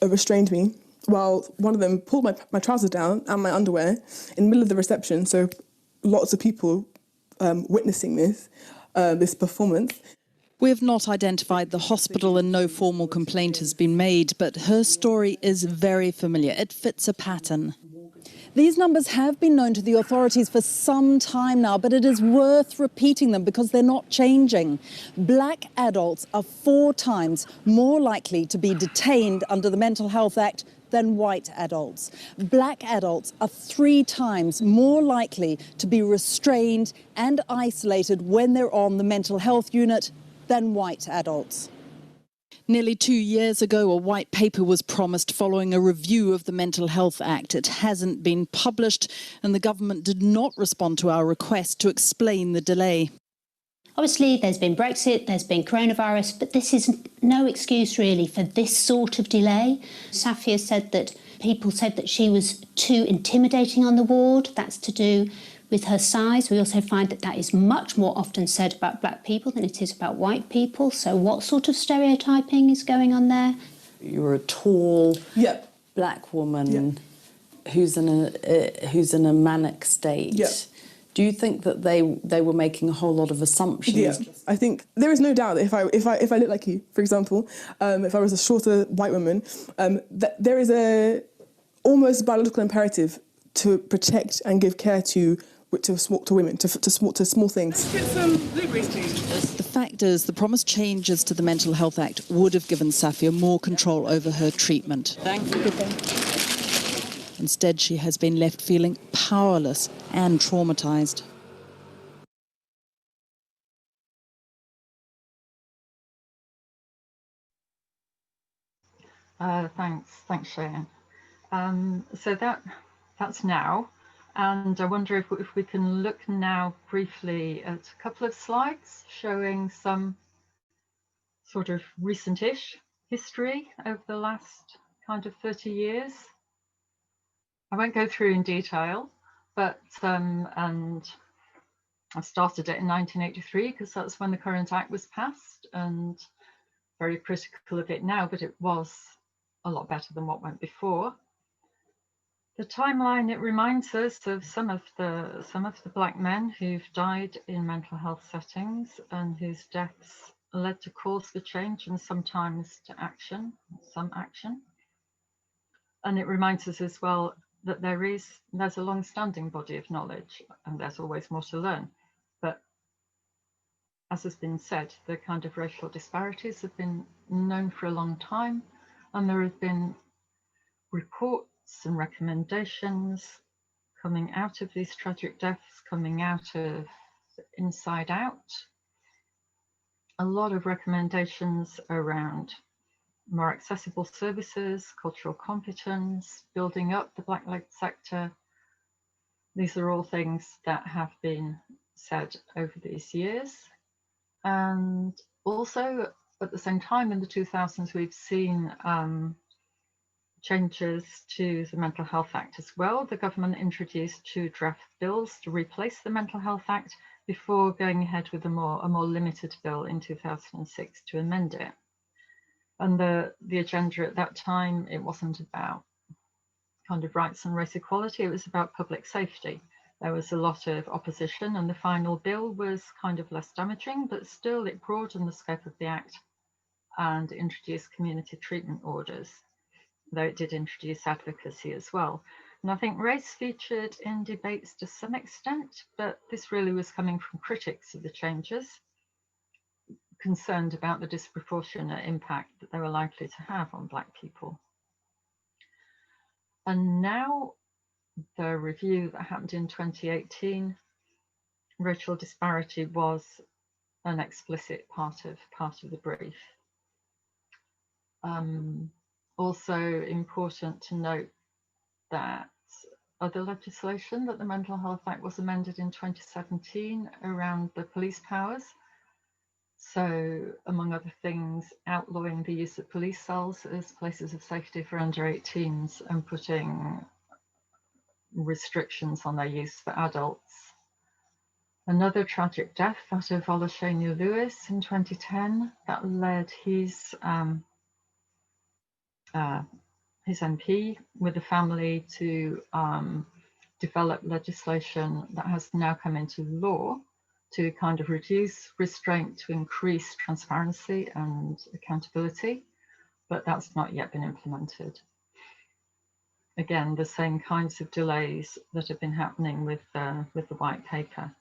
Speaker 6: restrained me, while one of them pulled my trousers down and my underwear in the middle of the reception, so lots of people witnessing this performance.
Speaker 5: We have not identified the hospital and no formal complaint has been made, but her story is very familiar. It fits a pattern.
Speaker 7: These numbers have been known to the authorities for some time now, but it is worth repeating them because they're not changing. Black adults are 4 times more likely to be detained under the Mental Health Act than white adults. Black adults are 3 times more likely to be restrained and isolated when they're on the mental health unit than white adults.
Speaker 5: Nearly 2 years ago, a white paper was promised following a review of the Mental Health Act. It hasn't been published, and the government did not respond to our request to explain the delay.
Speaker 8: Obviously, there's been Brexit, there's been coronavirus, but this is no excuse really for this sort of delay. Safia said that people said that she was too intimidating on the ward. That's to do with her size. We also find that that is much more often said about black people than it is about white people. So what sort of stereotyping is going on there?
Speaker 9: You're a tall black woman who's in a manic state. Do you think that they were making a whole lot of assumptions?
Speaker 6: Yeah, I think there is no doubt that if I look like you, for example, if I was a shorter white woman, that there is a almost biological imperative to protect and give care to women, to small things. Let's get some blueberries, please.
Speaker 5: The fact is, the promised changes to the Mental Health Act would have given Safia more control over her treatment.
Speaker 9: Thank you.
Speaker 5: Instead, she has been left feeling powerless and traumatised.
Speaker 4: Thanks, Sharon. So that's now, and I wonder if we can look now briefly at a couple of slides showing some sort of recent-ish history over the last kind of 30 years. I won't go through in detail, but and I started it in 1983 because that's when the current act was passed, and very critical of it now, but it was a lot better than what went before. The timeline, it reminds us of some of the black men who've died in mental health settings and whose deaths led to calls for change and sometimes to action, some action. And it reminds us as well that there's a long-standing body of knowledge and there's always more to learn. But as has been said, the kind of racial disparities have been known for a long time, and there have been reports and recommendations coming out of these tragic deaths, coming out of Inside Out. A lot of recommendations around more accessible services, cultural competence, building up the black-led sector. These are all things that have been said over these years. And also, at the same time, in the 2000s, we've seen changes to the Mental Health Act as well. The government introduced 2 draft bills to replace the Mental Health Act before going ahead with a more limited bill in 2006 to amend it. And the agenda at that time, it wasn't about kind of rights and race equality, it was about public safety. There was a lot of opposition, and the final bill was kind of less damaging, but still it broadened the scope of the Act and introduced community treatment orders, though it did introduce advocacy as well. And I think race featured in debates to some extent, but this really was coming from critics of the changes, concerned about the disproportionate impact that they were likely to have on Black people. And now, the review that happened in 2018, racial disparity was an explicit part of the brief. Also important to note that other legislation, that the Mental Health Act was amended in 2017 around the police powers. So, among other things, outlawing the use of police cells as places of safety for under 18s and putting restrictions on their use for adults. Another tragic death, that of Olusegun Lewis in 2010, that led his MP with the family to develop legislation that has now come into law to kind of reduce restraint, to increase transparency and accountability, but that's not yet been implemented. Again, the same kinds of delays that have been happening with the white paper.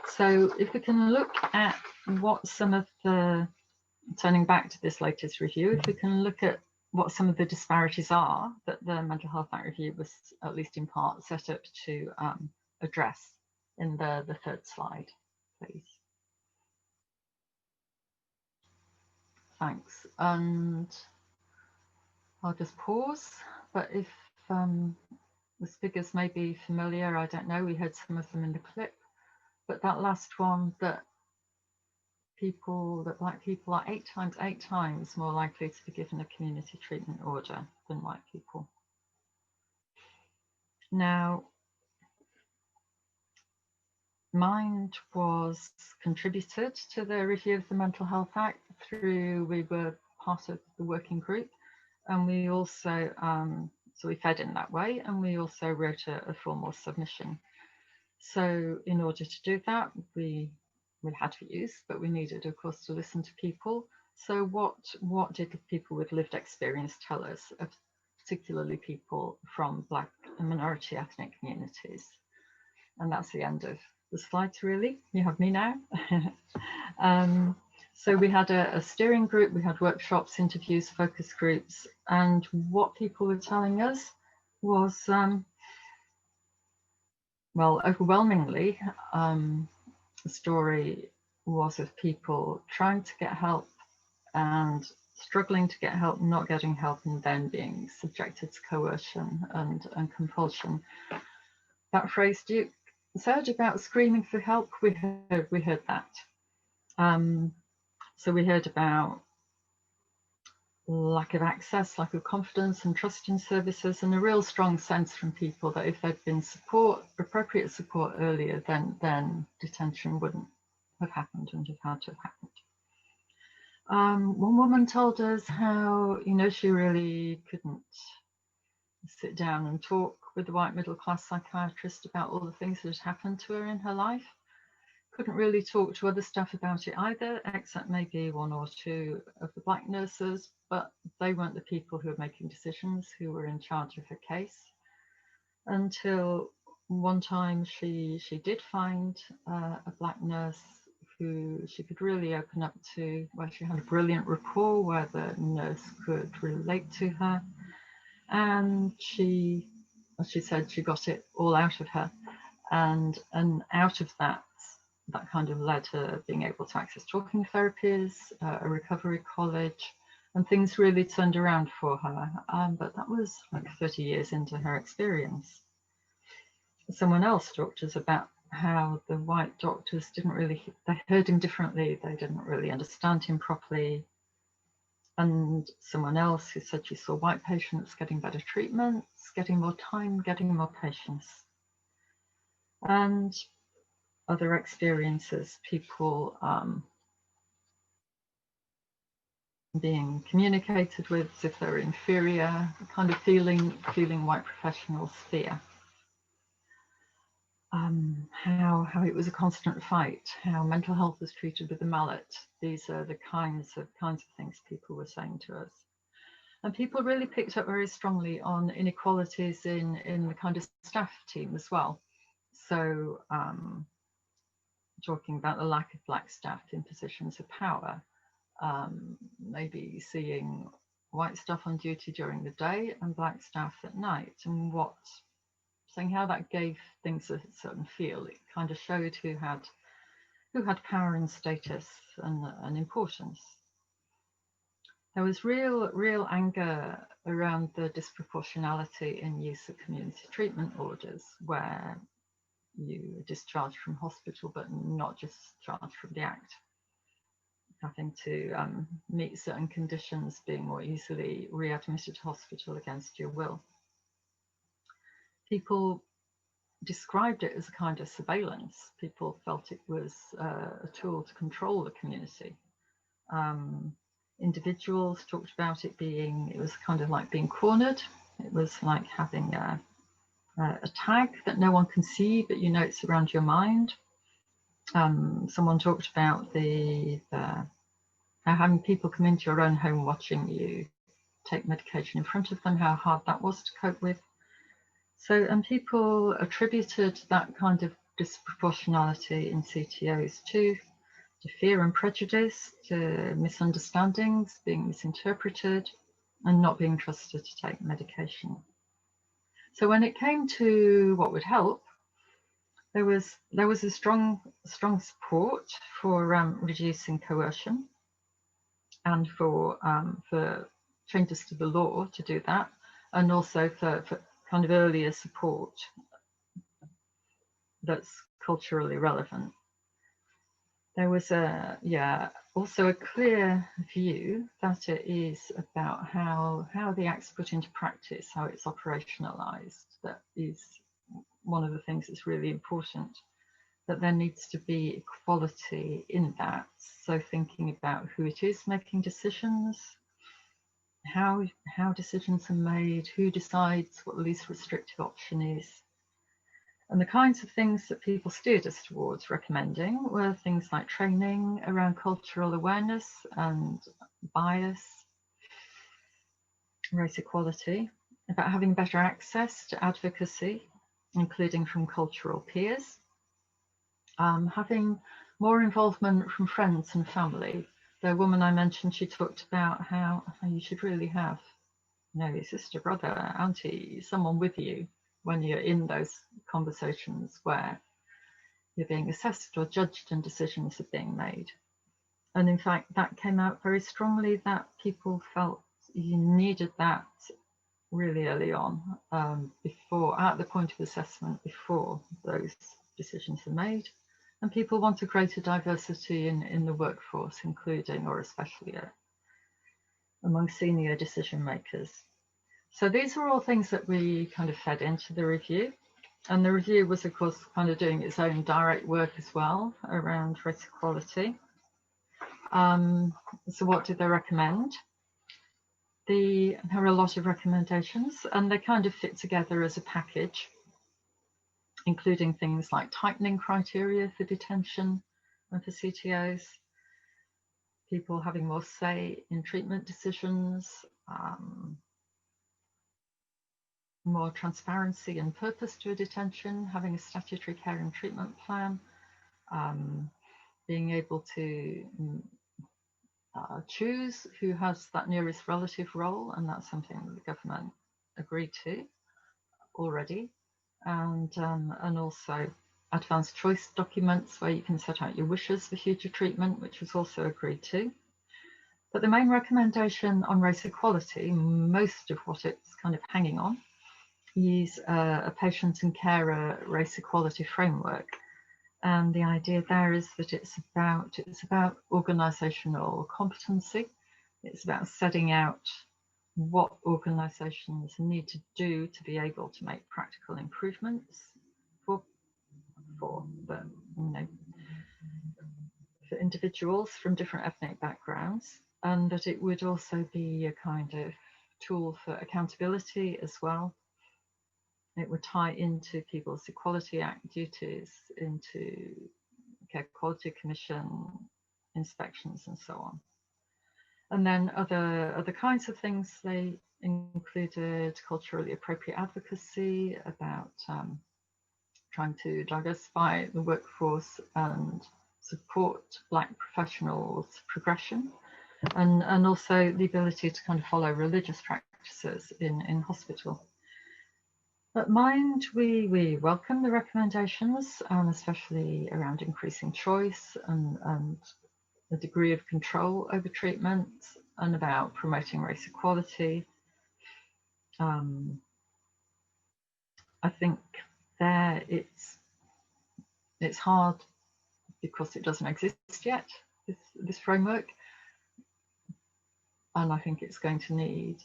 Speaker 4: So if we can look at what some of the, turning back to this latest review, if we can look at what some of the disparities are that the Mental Health Act Review was, at least in part, set up to address in the third slide, please. Thanks. And I'll just pause, but if the figures may be familiar, I don't know, we heard some of them in the clip, but that last one, that black people are eight times more likely to be given a community treatment order than white people. Now, Mind was contributed to the review of the Mental Health Act we were part of the working group, and we also, so we fed in that way, and we also wrote a formal submission. So in order to do that, we had views, but we needed, of course, to listen to people. So what did the people with lived experience tell us, particularly people from Black and minority ethnic communities? And that's the end of the slides, really. You have me now. So we had a steering group, we had workshops, interviews, focus groups, and what people were telling us was, well, overwhelmingly, the story was of people trying to get help and struggling to get help, not getting help, and then being subjected to coercion and compulsion. That phrase Duke said about screaming for help, we heard that. So we heard about lack of access, lack of confidence and trust in services, and a real strong sense from people that if there'd been appropriate support earlier, then detention wouldn't have happened and have had to have happened. One woman told us how, she really couldn't sit down and talk with the white middle class psychiatrist about all the things that had happened to her in her life. Couldn't really talk to other staff about it either, except maybe one or two of the Black nurses, but they weren't the people who were making decisions, who were in charge of her case. Until one time she did find a Black nurse who she could really open up to, where she had a brilliant rapport, where the nurse could relate to her. And she said she got it all out of her. And out of that kind of led to being able to access talking therapies, a recovery college, and things really turned around for her. But that was like 30 years into her experience. Someone else talked to us about how the white doctors they heard him differently, they didn't really understand him properly. And someone else who said she saw white patients getting better treatments, getting more time, getting more patience. And other experiences, people being communicated with as if they're inferior, kind of feeling white professionals' fear. How it was a constant fight, how mental health was treated with a mallet. These are the kinds of things people were saying to us. And people really picked up very strongly on inequalities in the kind of staff team as well. So talking about the lack of Black staff in positions of power, maybe seeing white staff on duty during the day and Black staff at night, and saying how that gave things a certain feel. It kind of showed who had power and status and importance. There was real anger around the disproportionality in use of community treatment orders, where you are discharged from hospital but not discharged from the Act, having to meet certain conditions, being more easily readmitted to hospital against your will. People described it as a kind of surveillance. People felt it was a tool to control the community. Individuals talked about it was kind of like being cornered. It was like having a tag that no one can see, but it's around your mind. Someone talked about how having people come into your own home watching you take medication in front of them, how hard that was to cope with. So, and people attributed that kind of disproportionality in CTOs to fear and prejudice, to misunderstandings, being misinterpreted, and not being trusted to take medication. So when it came to what would help, there was a strong support for reducing coercion and for changes to the law to do that, and also for kind of earlier support that's culturally relevant. There was also a clear view that it is about how the act's put into practice, how it's operationalized. That is one of the things that's really important, that there needs to be equality in that. So thinking about who it is making decisions, how decisions are made, who decides what the least restrictive option is. And the kinds of things that people steered us towards recommending were things like training around cultural awareness and bias, race equality, about having better access to advocacy, including from cultural peers, having more involvement from friends and family. The woman I mentioned, she talked about how you should really have, your sister, brother, auntie, someone with you when you're in those conversations where you're being assessed or judged and decisions are being made. And in fact, that came out very strongly, that people felt you needed that really early on, before, at the point of assessment, before those decisions are made. And people want a greater diversity in the workforce, including or especially among senior decision makers. So these were all things that we kind of fed into the review. And the review was, of course, kind of doing its own direct work as well around race equality. So what did they recommend? There were a lot of recommendations, and they kind of fit together as a package, including things like tightening criteria for detention and for CTOs, people having more say in treatment decisions, more transparency and purpose to a detention, having a statutory care and treatment plan, being able to choose who has that nearest relative role, and that's something that the government agreed to already, and also advanced choice documents where you can set out your wishes for future treatment, which was also agreed to. But the main recommendation on race equality, most of what it's kind of hanging on, is a patient and carer race equality framework. And the idea there is that it's about organisational competency. It's about setting out what organisations need to do to be able to make practical improvements for individuals from different ethnic backgrounds, and that it would also be a kind of tool for accountability as well. It would tie into People's Equality Act duties, into Care Quality Commission inspections and so on. And then other kinds of things, they included culturally appropriate advocacy about trying to diversify the workforce and support Black professionals' progression, and also the ability to kind of follow religious practices in hospital. At Mind, we welcome the recommendations, especially around increasing choice and the degree of control over treatment, and about promoting race equality. I think there it's hard because it doesn't exist yet, this framework, and I think it's going to need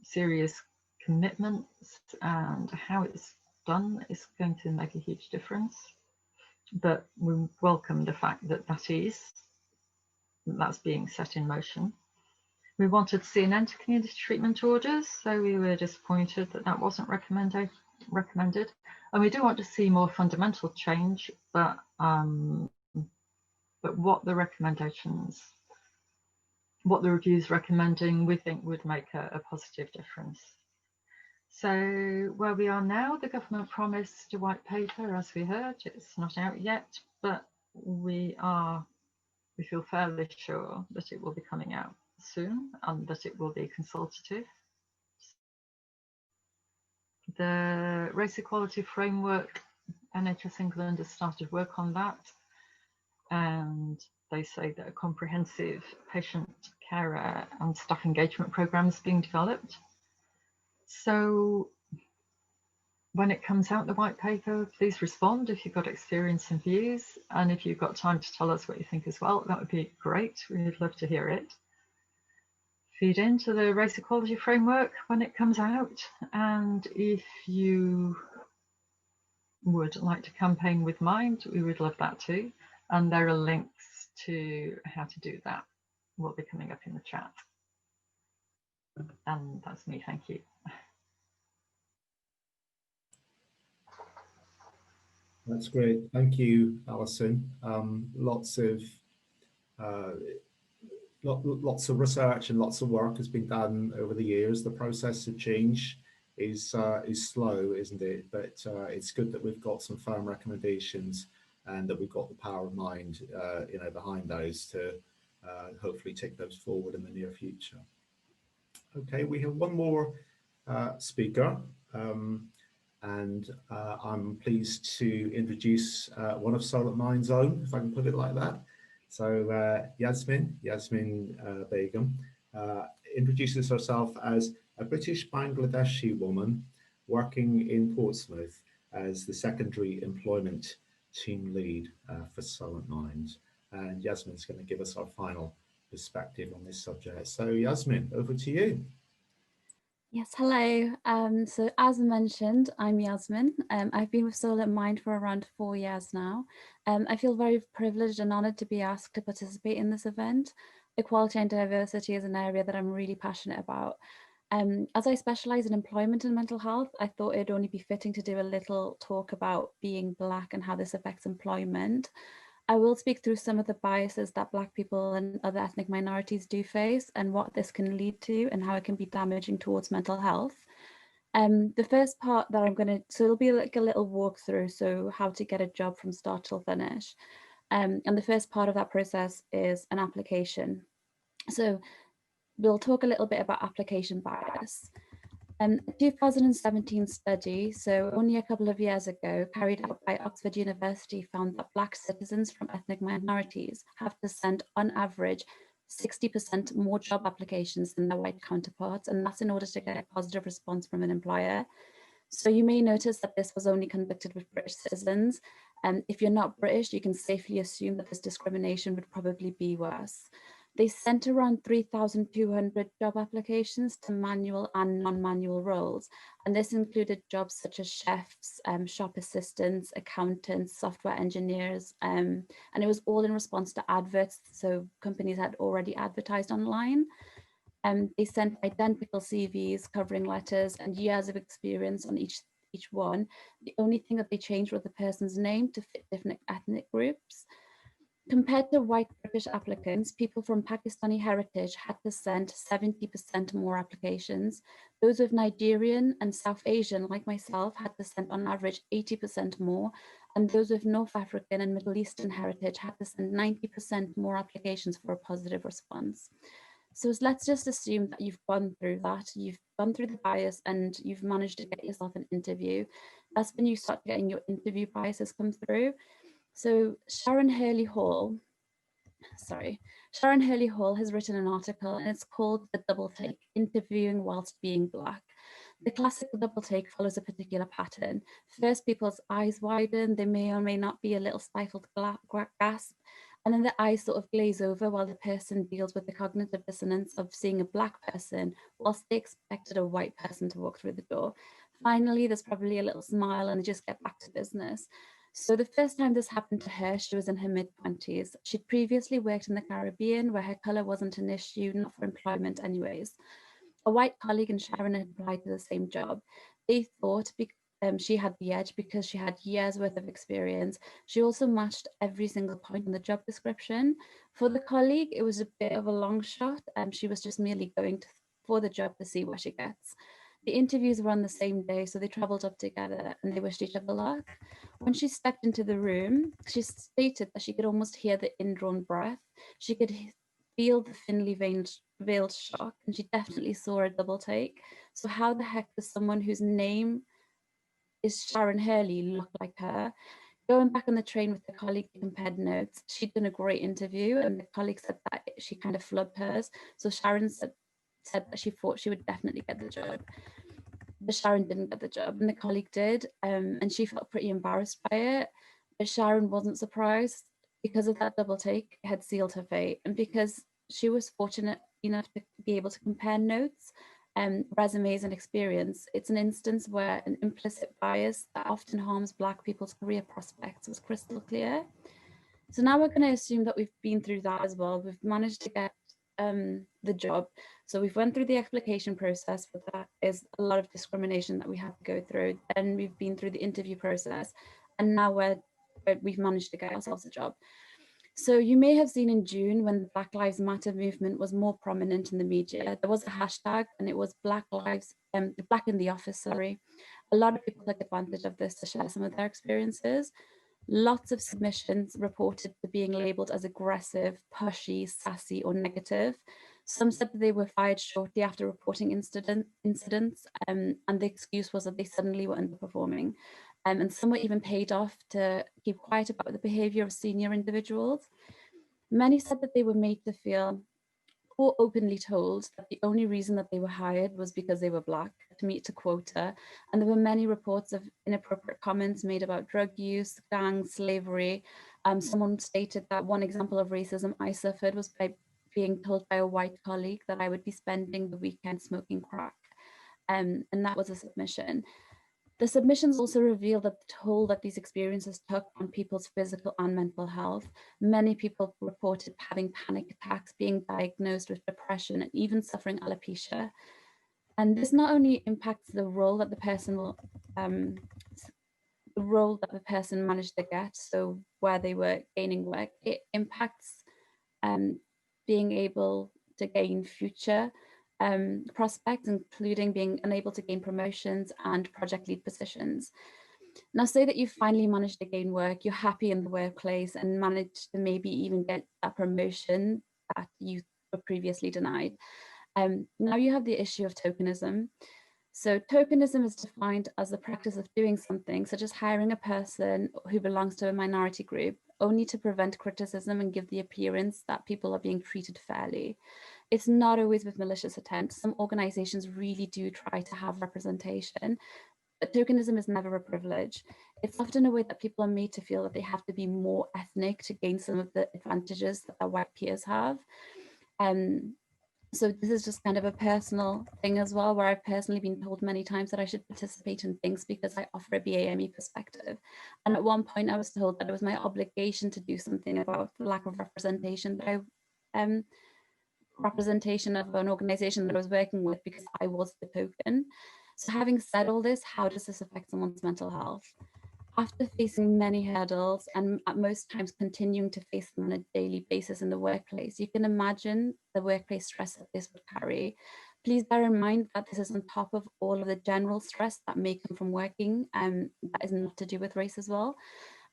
Speaker 4: serious commitments, and how it's done is going to make a huge difference. But we welcome the fact that that's being set in motion. We wanted to see an end to community treatment orders, so we were disappointed that that wasn't recommended. And we do want to see more fundamental change, but what the recommendations, what the review's recommending, we think would make a positive difference. So where we are now, the government promised a white paper, as we heard. It's not out yet, but we feel fairly sure that it will be coming out soon, and that it will be consultative. The race equality framework, NHS England has started work on that, and they say that a comprehensive patient carer and staff engagement program is being developed. So when it comes out, the white paper, please respond if you've got experience and views, and if you've got time to tell us what you think as well, that would be great. We'd love to hear it. Feed into the race equality framework when it comes out, and if you would like to campaign with Mind, we would love that too. And there are links to how to do that will be coming up in the chat. And that's me, thank you.
Speaker 1: That's great, thank you, Alison. Lots of research and lots of work has been done over the years. The process of change is slow, isn't it? But it's good that we've got some firm recommendations and that we've got the power of mind, behind those to hopefully take those forward in the near future. Okay, we have one more speaker, and I'm pleased to introduce one of Soul at Mind's own, if I can put it like that. So Yasmin Begum introduces herself as a British Bangladeshi woman working in Portsmouth as the secondary employment team lead for Soul at Mind. And Yasmin's going to give us our final perspective on this subject. So Yasmin, over to you.
Speaker 10: Yes, hello. So as mentioned, I'm Yasmin. I've been with Soul at Mind for around 4 years now. I feel very privileged and honoured to be asked to participate in this event. Equality and diversity is an area that I'm really passionate about. As I specialise in employment and mental health, I thought it'd only be fitting to do a little talk about being Black and how this affects employment. I will speak through some of the biases that Black people and other ethnic minorities do face and what this can lead to and how it can be damaging towards mental health. The first part that I'm going to, so it'll be like a little walkthrough, so how to get a job from start till finish. And the first part of that process is an application. So we'll talk a little bit about application bias. A 2017 study, so only a couple of years ago, carried out by Oxford University, found that Black citizens from ethnic minorities have to send, on average, 60% more job applications than their white counterparts, and that's in order to get a positive response from an employer. So you may notice that this was only conducted with British citizens, and if you're not British, you can safely assume that this discrimination would probably be worse. They sent around 3,200 job applications to manual and non-manual roles, and this included jobs such as chefs, shop assistants, accountants, software engineers, and it was all in response to adverts, so companies had already advertised online. They sent identical CVs covering letters and years of experience on each one. The only thing that they changed was the person's name to fit different ethnic groups. Compared to white British applicants, people from Pakistani heritage had to send 70% more applications. Those with Nigerian and South Asian, like myself, had to send on average 80% more. And those with North African and Middle Eastern heritage had to send 90% more applications for a positive response. So let's just assume that you've gone through that, you've gone through the bias and you've managed to get yourself an interview. That's when you start getting your interview biases come through. So Sharon Hurley has written an article and it's called The Double Take, Interviewing Whilst Being Black. The classic double take follows a particular pattern. First, people's eyes widen, they may or may not be a little stifled gasp, and then the eyes sort of glaze over while the person deals with the cognitive dissonance of seeing a Black person whilst they expected a white person to walk through the door. Finally, there's probably a little smile and they just get back to business. So the first time this happened to her, she was in her mid-20s. She'd previously worked in the Caribbean where her colour wasn't an issue, not for employment anyways. A white colleague and Sharon had applied to the same job. They thought she had the edge because she had years worth of experience. She also matched every single point in the job description. For the colleague, it was a bit of a long shot. She was just merely going for the job to see what she gets. The interviews were on the same day, so they travelled up together and they wished each other luck. When she stepped into the room, she stated that she could almost hear the indrawn breath. She could feel the thinly veiled shock, and she definitely saw a double take. So how the heck does someone whose name is Sharon Hurley look like her? Going back on the train with the colleague who compared notes, she'd done a great interview, and the colleague said that she kind of flubbed hers. So Sharon said that she thought she would definitely get the job, but Sharon didn't get the job, and the colleague did, and she felt pretty embarrassed by it. But Sharon wasn't surprised, because of that double take had sealed her fate, and because she was fortunate enough to be able to compare notes, resumes and experience. It's an instance where an implicit bias that often harms Black people's career prospects was crystal clear. So now we're going to assume that we've been through that as well. We've managed to get the job. So we've went through the application process, but that is a lot of discrimination that we have to go through. And we've been through the interview process, and now we've managed to get ourselves a job. So you may have seen in June, when the Black Lives Matter movement was more prominent in the media, there was a hashtag, and it was Black in the Office, sorry. A lot of people took advantage of this to share some of their experiences. Lots of submissions reported to being labeled as aggressive, pushy, sassy, or negative. Some said that they were fired shortly after reporting incidents, and the excuse was that they suddenly were underperforming. And some were even paid off to keep quiet about the behavior of senior individuals. Many said that they were made to feel, or openly told, that the only reason that they were hired was because they were Black, to meet a quota. And there were many reports of inappropriate comments made about drug use, gangs, slavery. Someone stated that one example of racism I suffered was by being told by a white colleague that I would be spending the weekend smoking crack. And that was a submission. The submissions also reveal that the toll that these experiences took on people's physical and mental health. Many people reported having panic attacks, being diagnosed with depression, and even suffering alopecia. And this not only impacts the role that the person managed to get, so where they were gaining work, it impacts being able to gain future prospects, including being unable to gain promotions and project lead positions. Now, say that you finally managed to gain work, you're happy in the workplace and managed to maybe even get that promotion that you were previously denied. Now you have the issue of tokenism. So tokenism is defined as the practice of doing something, such as hiring a person who belongs to a minority group, only to prevent criticism and give the appearance that people are being treated fairly. It's not always with malicious intent. Some organizations really do try to have representation, but tokenism is never a privilege. It's often a way that people are made to feel that they have to be more ethnic to gain some of the advantages that their white peers have. So this is just kind of a personal thing as well, where I've personally been told many times that I should participate in things because I offer a BAME perspective. And at one point I was told that it was my obligation to do something about the lack of representation that representation of an organization that I was working with, because I was the token. So having said all this, how does this affect someone's mental health? After facing many hurdles, and at most times continuing to face them on a daily basis in the workplace, you can imagine the workplace stress that this would carry. Please bear in mind that this is on top of all of the general stress that may come from working, and that is not to do with race as well.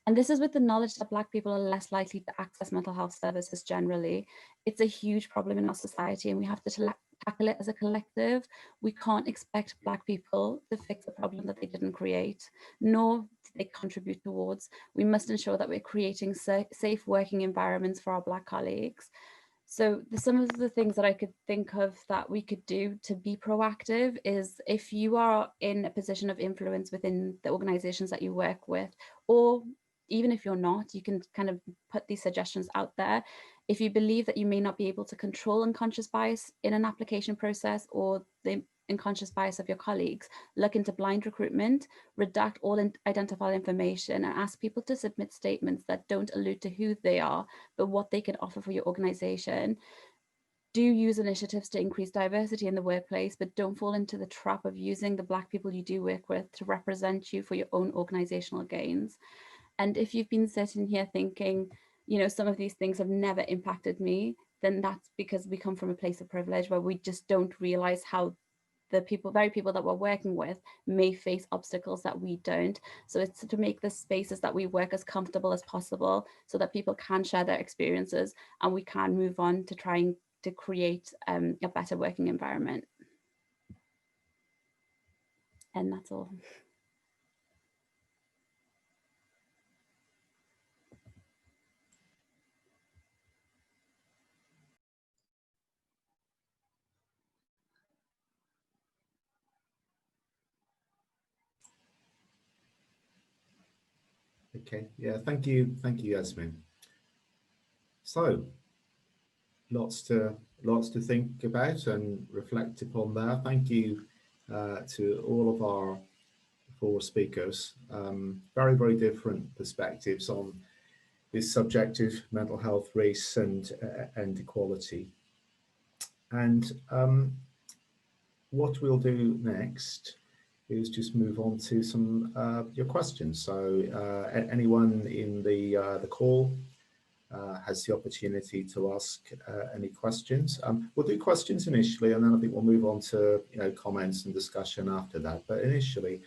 Speaker 10: And this is with the knowledge that Black people are less likely to access mental health services generally. It's a huge problem in our society, and we have to tackle it as a collective. We can't expect Black people to fix a problem that they didn't create, nor do they contribute towards. We must ensure that we're creating safe working environments for our Black colleagues. So some of the things that I could think of that we could do to be proactive is, if you are in a position of influence within the organizations that you work with, or even if you're not, you can kind of put these suggestions out there. If you believe that you may not be able to control unconscious bias in an application process, or the unconscious bias of your colleagues, look into blind recruitment, redact all identifiable information, and ask people to submit statements that don't allude to who they are, but what they can offer for your organization. Do use initiatives to increase diversity in the workplace, but don't fall into the trap of using the Black people you do work with to represent you for your own organizational gains. And if you've been sitting here thinking, you know, some of these things have never impacted me, then that's because we come from a place of privilege where we just don't realize how the very people that we're working with may face obstacles that we don't. So it's to make the spaces that we work as comfortable as possible, so that people can share their experiences and we can move on to try and to create a better working environment. And that's all.
Speaker 1: Okay, yeah, thank you, Yasmin. So, lots to think about and reflect upon there. Thank you to all of our 4 speakers. Very different perspectives on this subject of mental health, race, and equality. And what we'll do next is just move on to some your questions. So anyone in the call has the opportunity to ask any questions. We'll do questions initially, and then I think we'll move on to comments and discussion after that. But initially,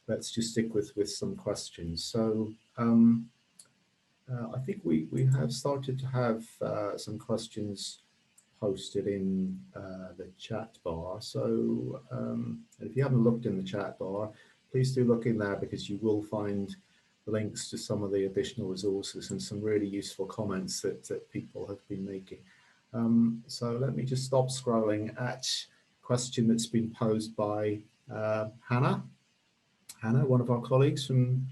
Speaker 1: let's just stick with some questions. So I think we have started to have some questions posted in the chat bar. So if you haven't looked in the chat bar, please do look in there, because you will find links to some of the additional resources and some really useful comments that people have been making. So let me just stop scrolling at a question that's been posed by Hannah. Hannah, one of our colleagues from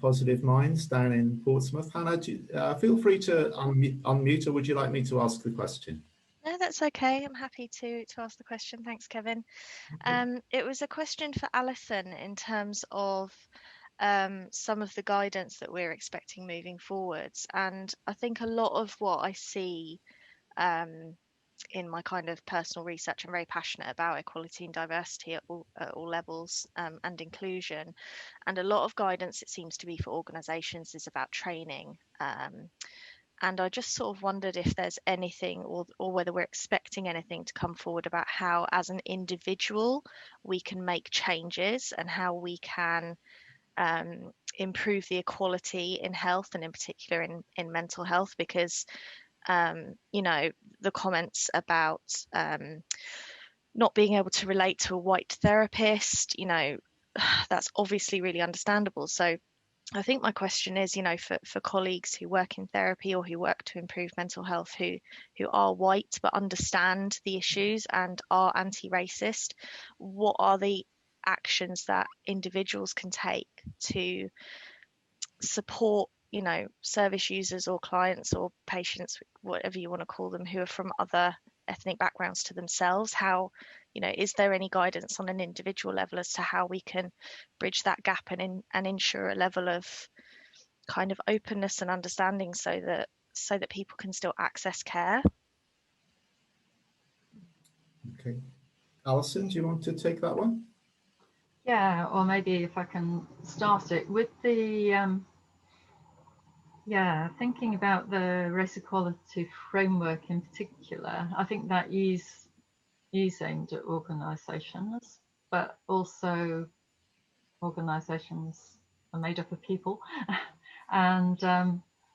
Speaker 1: Positive Minds down in Portsmouth. Hannah, feel free to unmute, or would you like me to ask the question?
Speaker 11: No, that's okay. I'm happy to ask the question. Thanks, Kevin. It was a question for Alison in terms of some of the guidance that we're expecting moving forwards. And I think a lot of what I see in my kind of personal research, I'm very passionate about equality and diversity at all levels, and inclusion. And a lot of guidance, it seems to be, for organisations is about training. And I just sort of wondered if there's anything, or whether we're expecting anything to come forward about how, as an individual, we can make changes and how we can improve the equality in health, and in particular in mental health, because the comments about not being able to relate to a white therapist, that's obviously really understandable. So I think my question is, for colleagues who work in therapy or who work to improve mental health, who are white but understand the issues and are anti-racist, what are the actions that individuals can take to support, service users or clients or patients, whatever you want to call them, who are from other ethnic backgrounds to themselves? How, is there any guidance on an individual level as to how we can bridge that gap and ensure a level of kind of openness and understanding so that people can still access care?
Speaker 1: Okay, Alison, do you want to take that one?
Speaker 4: Yeah, or maybe if I can start it with the thinking about the race equality framework in particular. I think that is aimed at organisations, but also organisations are made up of people, and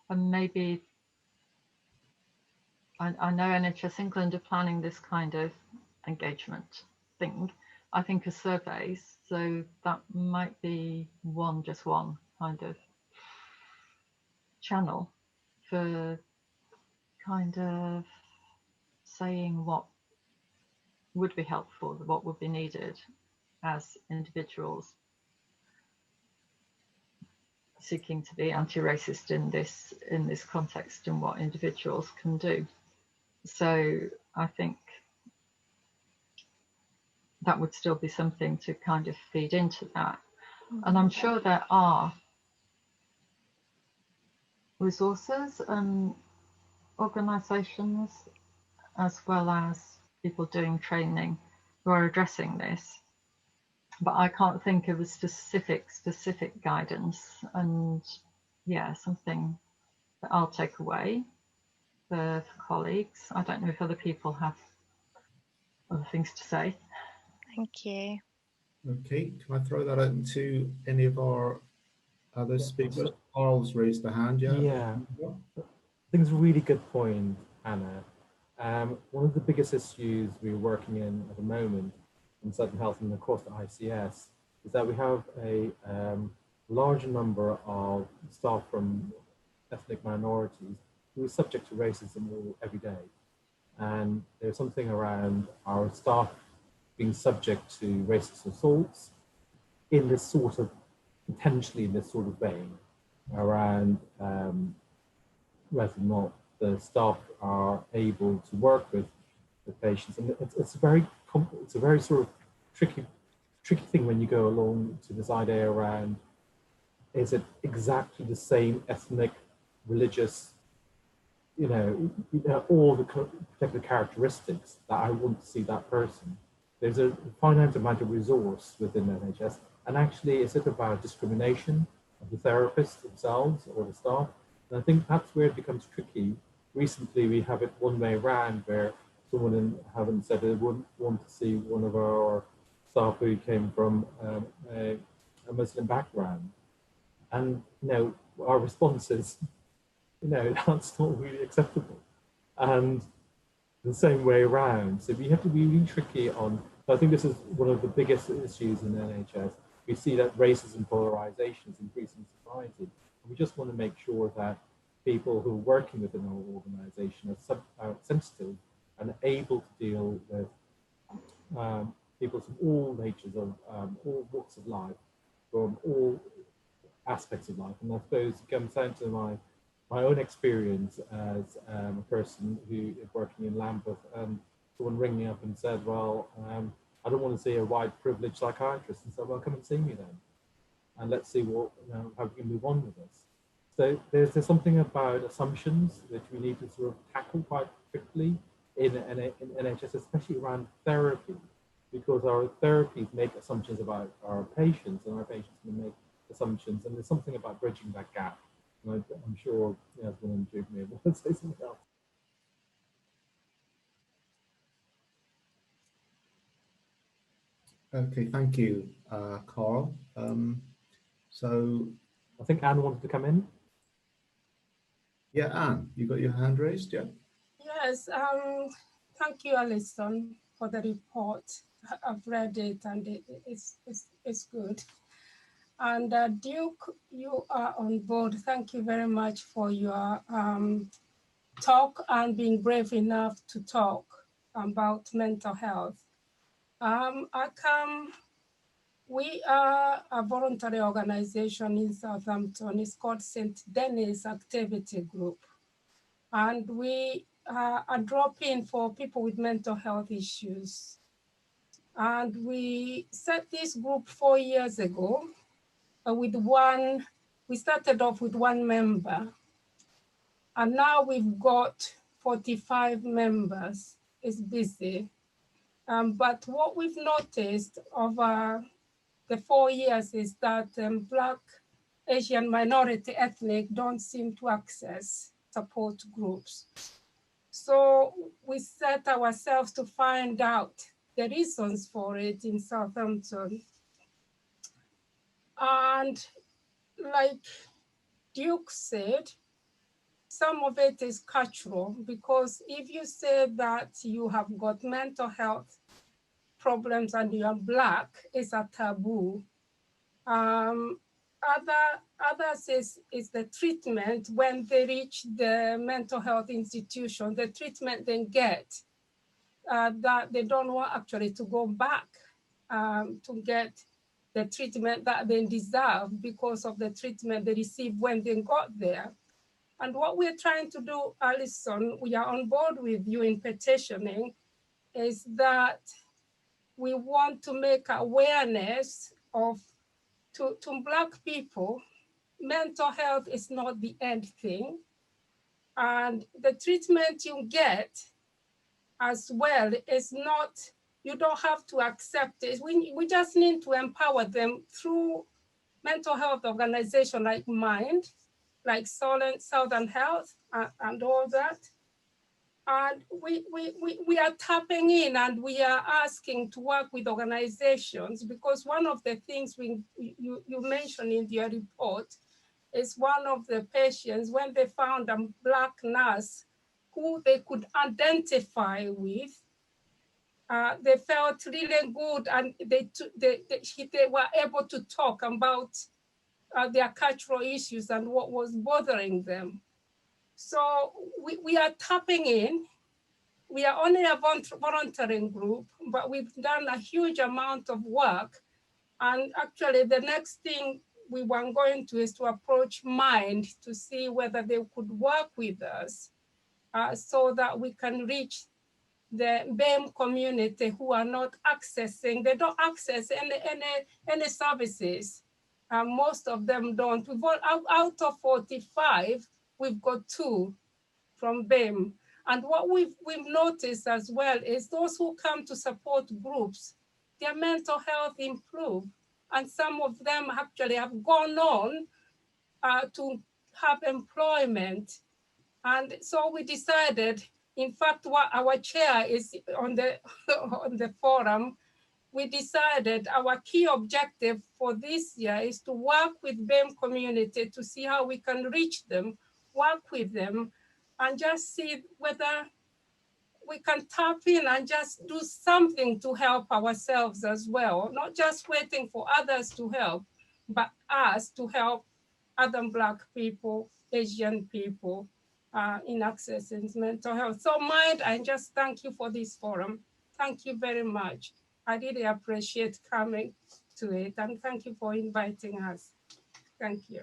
Speaker 4: maybe I know NHS England are planning this kind of engagement thing. I think of surveys, so that might be one kind of channel for kind of saying what would be helpful, what would be needed as individuals seeking to be anti-racist in this context, and what individuals can do. So I think that would still be something to kind of feed into that. And I'm sure there are resources and organisations, as well as people doing training, who are addressing this. But I can't think of a specific guidance, and something that I'll take away for colleagues. I don't know if other people have other things to say.
Speaker 11: Thank you.
Speaker 1: Okay, can I throw that out to any of our other speakers? Carl's raised the hand,
Speaker 3: Yeah, I think it's a really good point, Anna. One of the biggest issues we're working in at the moment in Southern Health and across the ICS is that we have a large number of staff from ethnic minorities who are subject to racism every day. And there's something around our staff being subject to racist assaults in this sort of, potentially in this sort of vein, around whether or not the staff are able to work with the patients. And it's a very sort of tricky thing when you go along to this idea around, is it exactly the same ethnic, religious, all the particular characteristics that I want to see that person? There's a finite amount of resource within NHS, and actually is it about discrimination of the therapists themselves or the staff? And I think that's where it becomes tricky. Recently we have it one way around, where someone in Heaven said they wouldn't want to see one of our staff who came from a Muslim background. And our response is, that's not really acceptable. And the same way around. So we have to be really tricky on, I think this is one of the biggest issues in NHS. We see that racism polarization is increasing in society. And we just want to make sure that people who are working within our organisation are sensitive and able to deal with people from all natures of all walks of life, from all aspects of life. And I suppose it comes down to my own experience as a person who is working in Lambeth, and someone ringing me up and said, well, I don't want to see a white privileged psychiatrist. And said, well, come and see me then. And let's see what, how we can move on with this. So there's something about assumptions that we need to sort of tackle quite quickly in NHS, especially around therapy, because our therapies make assumptions about our patients, and our patients can make assumptions, and there's something about bridging that gap. And I'm sure Yasmin and Jude may want to say something else.
Speaker 1: Okay, thank you, Carl. So
Speaker 3: I think Anne wanted to come in.
Speaker 1: Yeah, Anne, you got your hand raised, yeah?
Speaker 12: Yes, thank you, Alison, for the report. I've read it and it's good. And Duke, you are on board. Thank you very much for your talk and being brave enough to talk about mental health. We are a voluntary organization in Southampton. It's called St. Denis Activity Group. And we are a drop-in for people with mental health issues. And we set this group 4 years ago we started off with one member. And now we've got 45 members. It's busy. But what we've noticed over the 4 years is that Black, Asian, minority, ethnic don't seem to access support groups. So we set ourselves to find out the reasons for it in Southampton. And like Duke said, some of it is cultural, because if you say that you have got mental health problems and you are Black, it's a taboo. Others is the treatment when they reach the mental health institution, the treatment they get, that they don't want actually to go back to get the treatment that they deserve because of the treatment they received when they got there. And what we're trying to do, Alison, we are on board with you in petitioning, is that we want to make awareness of to Black people, mental health is not the end thing. And the treatment you get as well is not, you don't have to accept it. We just need to empower them through mental health organizations like Mind, like Southern Health and all that. And we are tapping in and we are asking to work with organizations, because one of the things you mentioned in your report is one of the patients, when they found a Black nurse who they could identify with. They felt really good, and they were able to talk about their cultural issues and what was bothering them. So we are tapping in. We are only a volunteering group, but we've done a huge amount of work. And actually, the next thing we were going to is to approach Mind to see whether they could work with us so that we can reach the BAME community who are not accessing, they don't access any services. Most of them don't. We've got, out of 45, we've got 2 from BAME. And what we've noticed as well is those who come to support groups, their mental health improve. And some of them actually have gone on to have employment. And so we decided, in fact, what our chair is on the, on the forum, we decided our key objective for this year is to work with BAME community to see how we can reach them, work with them, and just see whether we can tap in and just do something to help ourselves as well, not just waiting for others to help, but us to help other Black people, Asian people in accessing mental health. So Mind, I just thank you for this forum. Thank you very much. I really appreciate coming to it, and thank you for inviting us. Thank you.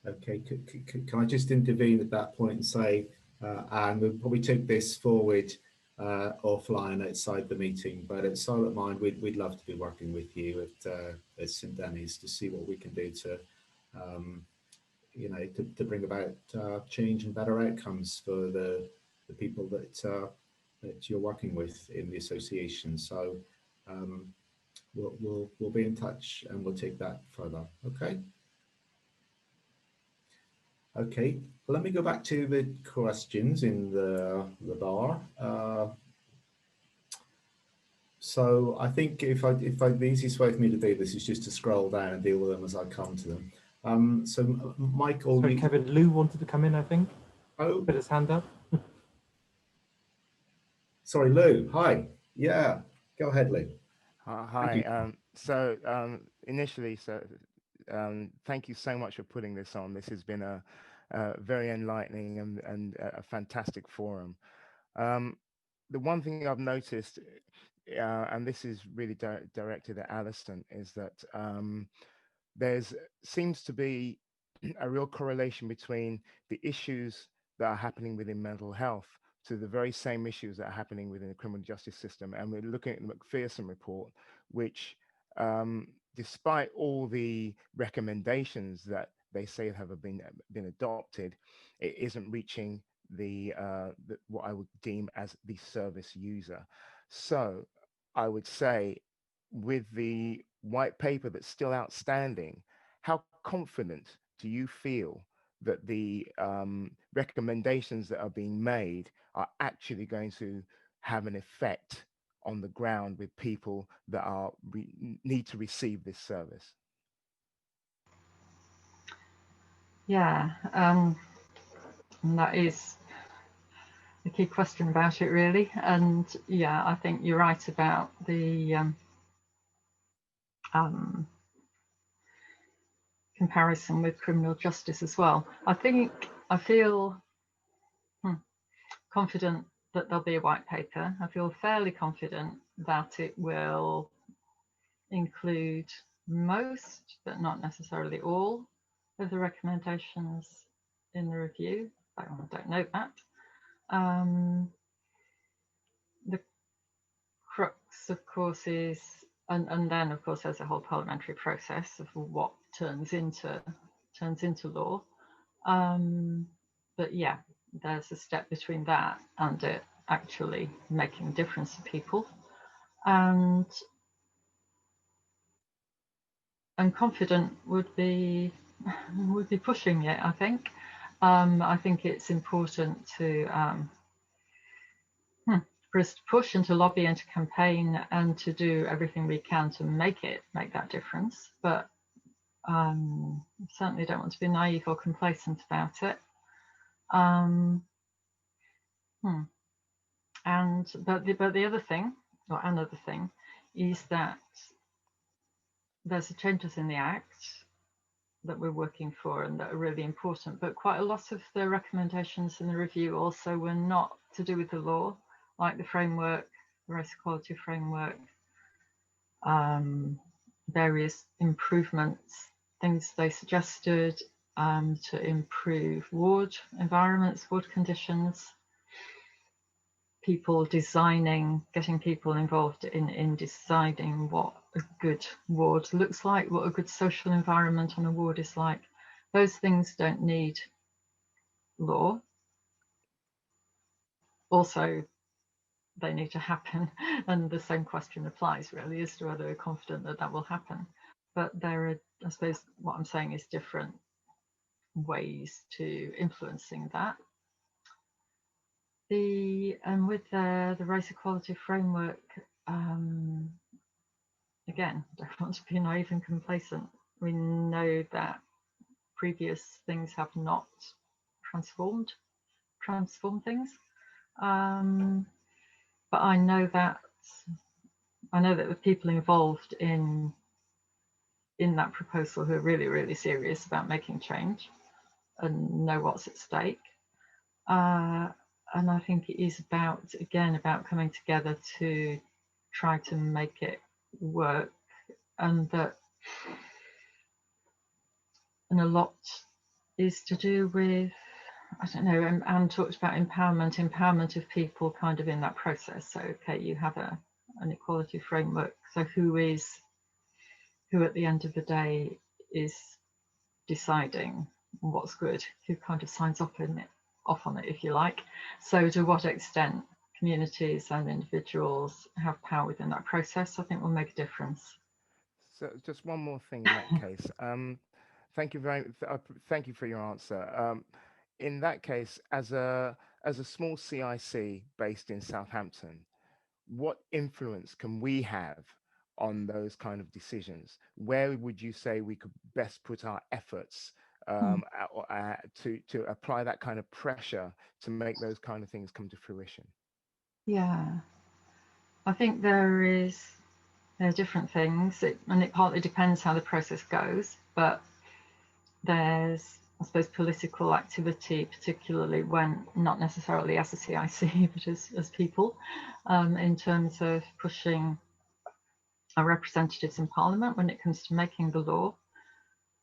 Speaker 1: Okay, can I just intervene at that point and say, and we'll probably take this forward offline outside the meeting, but at Silent Mind, we'd love to be working with you at St Denis to see what we can do to, you know, to bring about change and better outcomes for the people that you're working with in the association. So we'll be in touch and we'll take that further. Okay. Okay, well, let me go back to the questions in the bar. So I think if the easiest way for me to do this is just to scroll down and deal with them as I come to them. So Michael,
Speaker 3: sorry, Kevin, Lou wanted to come in, I think.
Speaker 1: Oh,
Speaker 3: put his hand up.
Speaker 1: Sorry, Lou. Hi. Yeah, go ahead, Lou.
Speaker 13: Hi. Initially, thank you so much for putting this on. This has been a very enlightening and a fantastic forum. The one thing I've noticed, and this is really directed at Alison, is that seems to be a real correlation between the issues that are happening within mental health to the very same issues that are happening within the criminal justice system. And we're looking at the McPherson report, which despite all the recommendations that they say have been adopted, it isn't reaching the what I would deem as the service user. So I would say, with the white paper that's still outstanding, how confident do you feel that the recommendations that are being made are actually going to have an effect on the ground with people that need to receive this service?
Speaker 4: Yeah, and that is the key question about it, really. And yeah, I think you're right about the comparison with criminal justice as well. I feel confident that there'll be a white paper. I feel fairly confident that it will include most, but not necessarily all, of the recommendations in the review. I don't know that. The crux, of course, is, and then of course there's a whole parliamentary process of what turns into law. But yeah, there's a step between that and it actually making a difference to people. And confident would be pushing it, I think. I think it's important to for us to push and to lobby and to campaign and to do everything we can to make that difference. But certainly don't want to be naive or complacent about it. But the other thing, or another thing, is that there's changes in the Act that we're working for and that are really important, but quite a lot of the recommendations in the review also were not to do with the law, like the framework, the race equality framework, various improvements, things they suggested to improve ward environments, ward conditions, people designing, getting people involved in deciding what a good ward looks like, what a good social environment on a ward is like. Those things don't need law. Also, they need to happen, and the same question applies really as to whether we're confident that that will happen. But there are, I suppose what I'm saying is different ways to influencing that. With the race equality framework, again, don't want to be naive and complacent. We know that previous things have not transformed things, but I know that the people involved in that proposal who are really, really serious about making change and know what's at stake. And I think it is about coming together to try to make it work, and a lot is to do with, I don't know, Anne talked about empowerment of people kind of in that process. So, okay, you have an equality framework. So who at the end of the day is deciding what's good? Who kind of signs off on it, if you like? So to what extent communities and individuals have power within that process, I think will make a difference.
Speaker 13: So just one more thing in that case. Thank you for your answer. In that case, as a small CIC based in Southampton, what influence can we have on those kind of decisions? Where would you say we could best put our efforts to apply that kind of pressure to make those kind of things come to fruition?
Speaker 4: Yeah, I think there are different things, and it partly depends how the process goes, but there's, I suppose, political activity, particularly when not necessarily as a CIC, but as people, in terms of pushing our representatives in Parliament when it comes to making the law.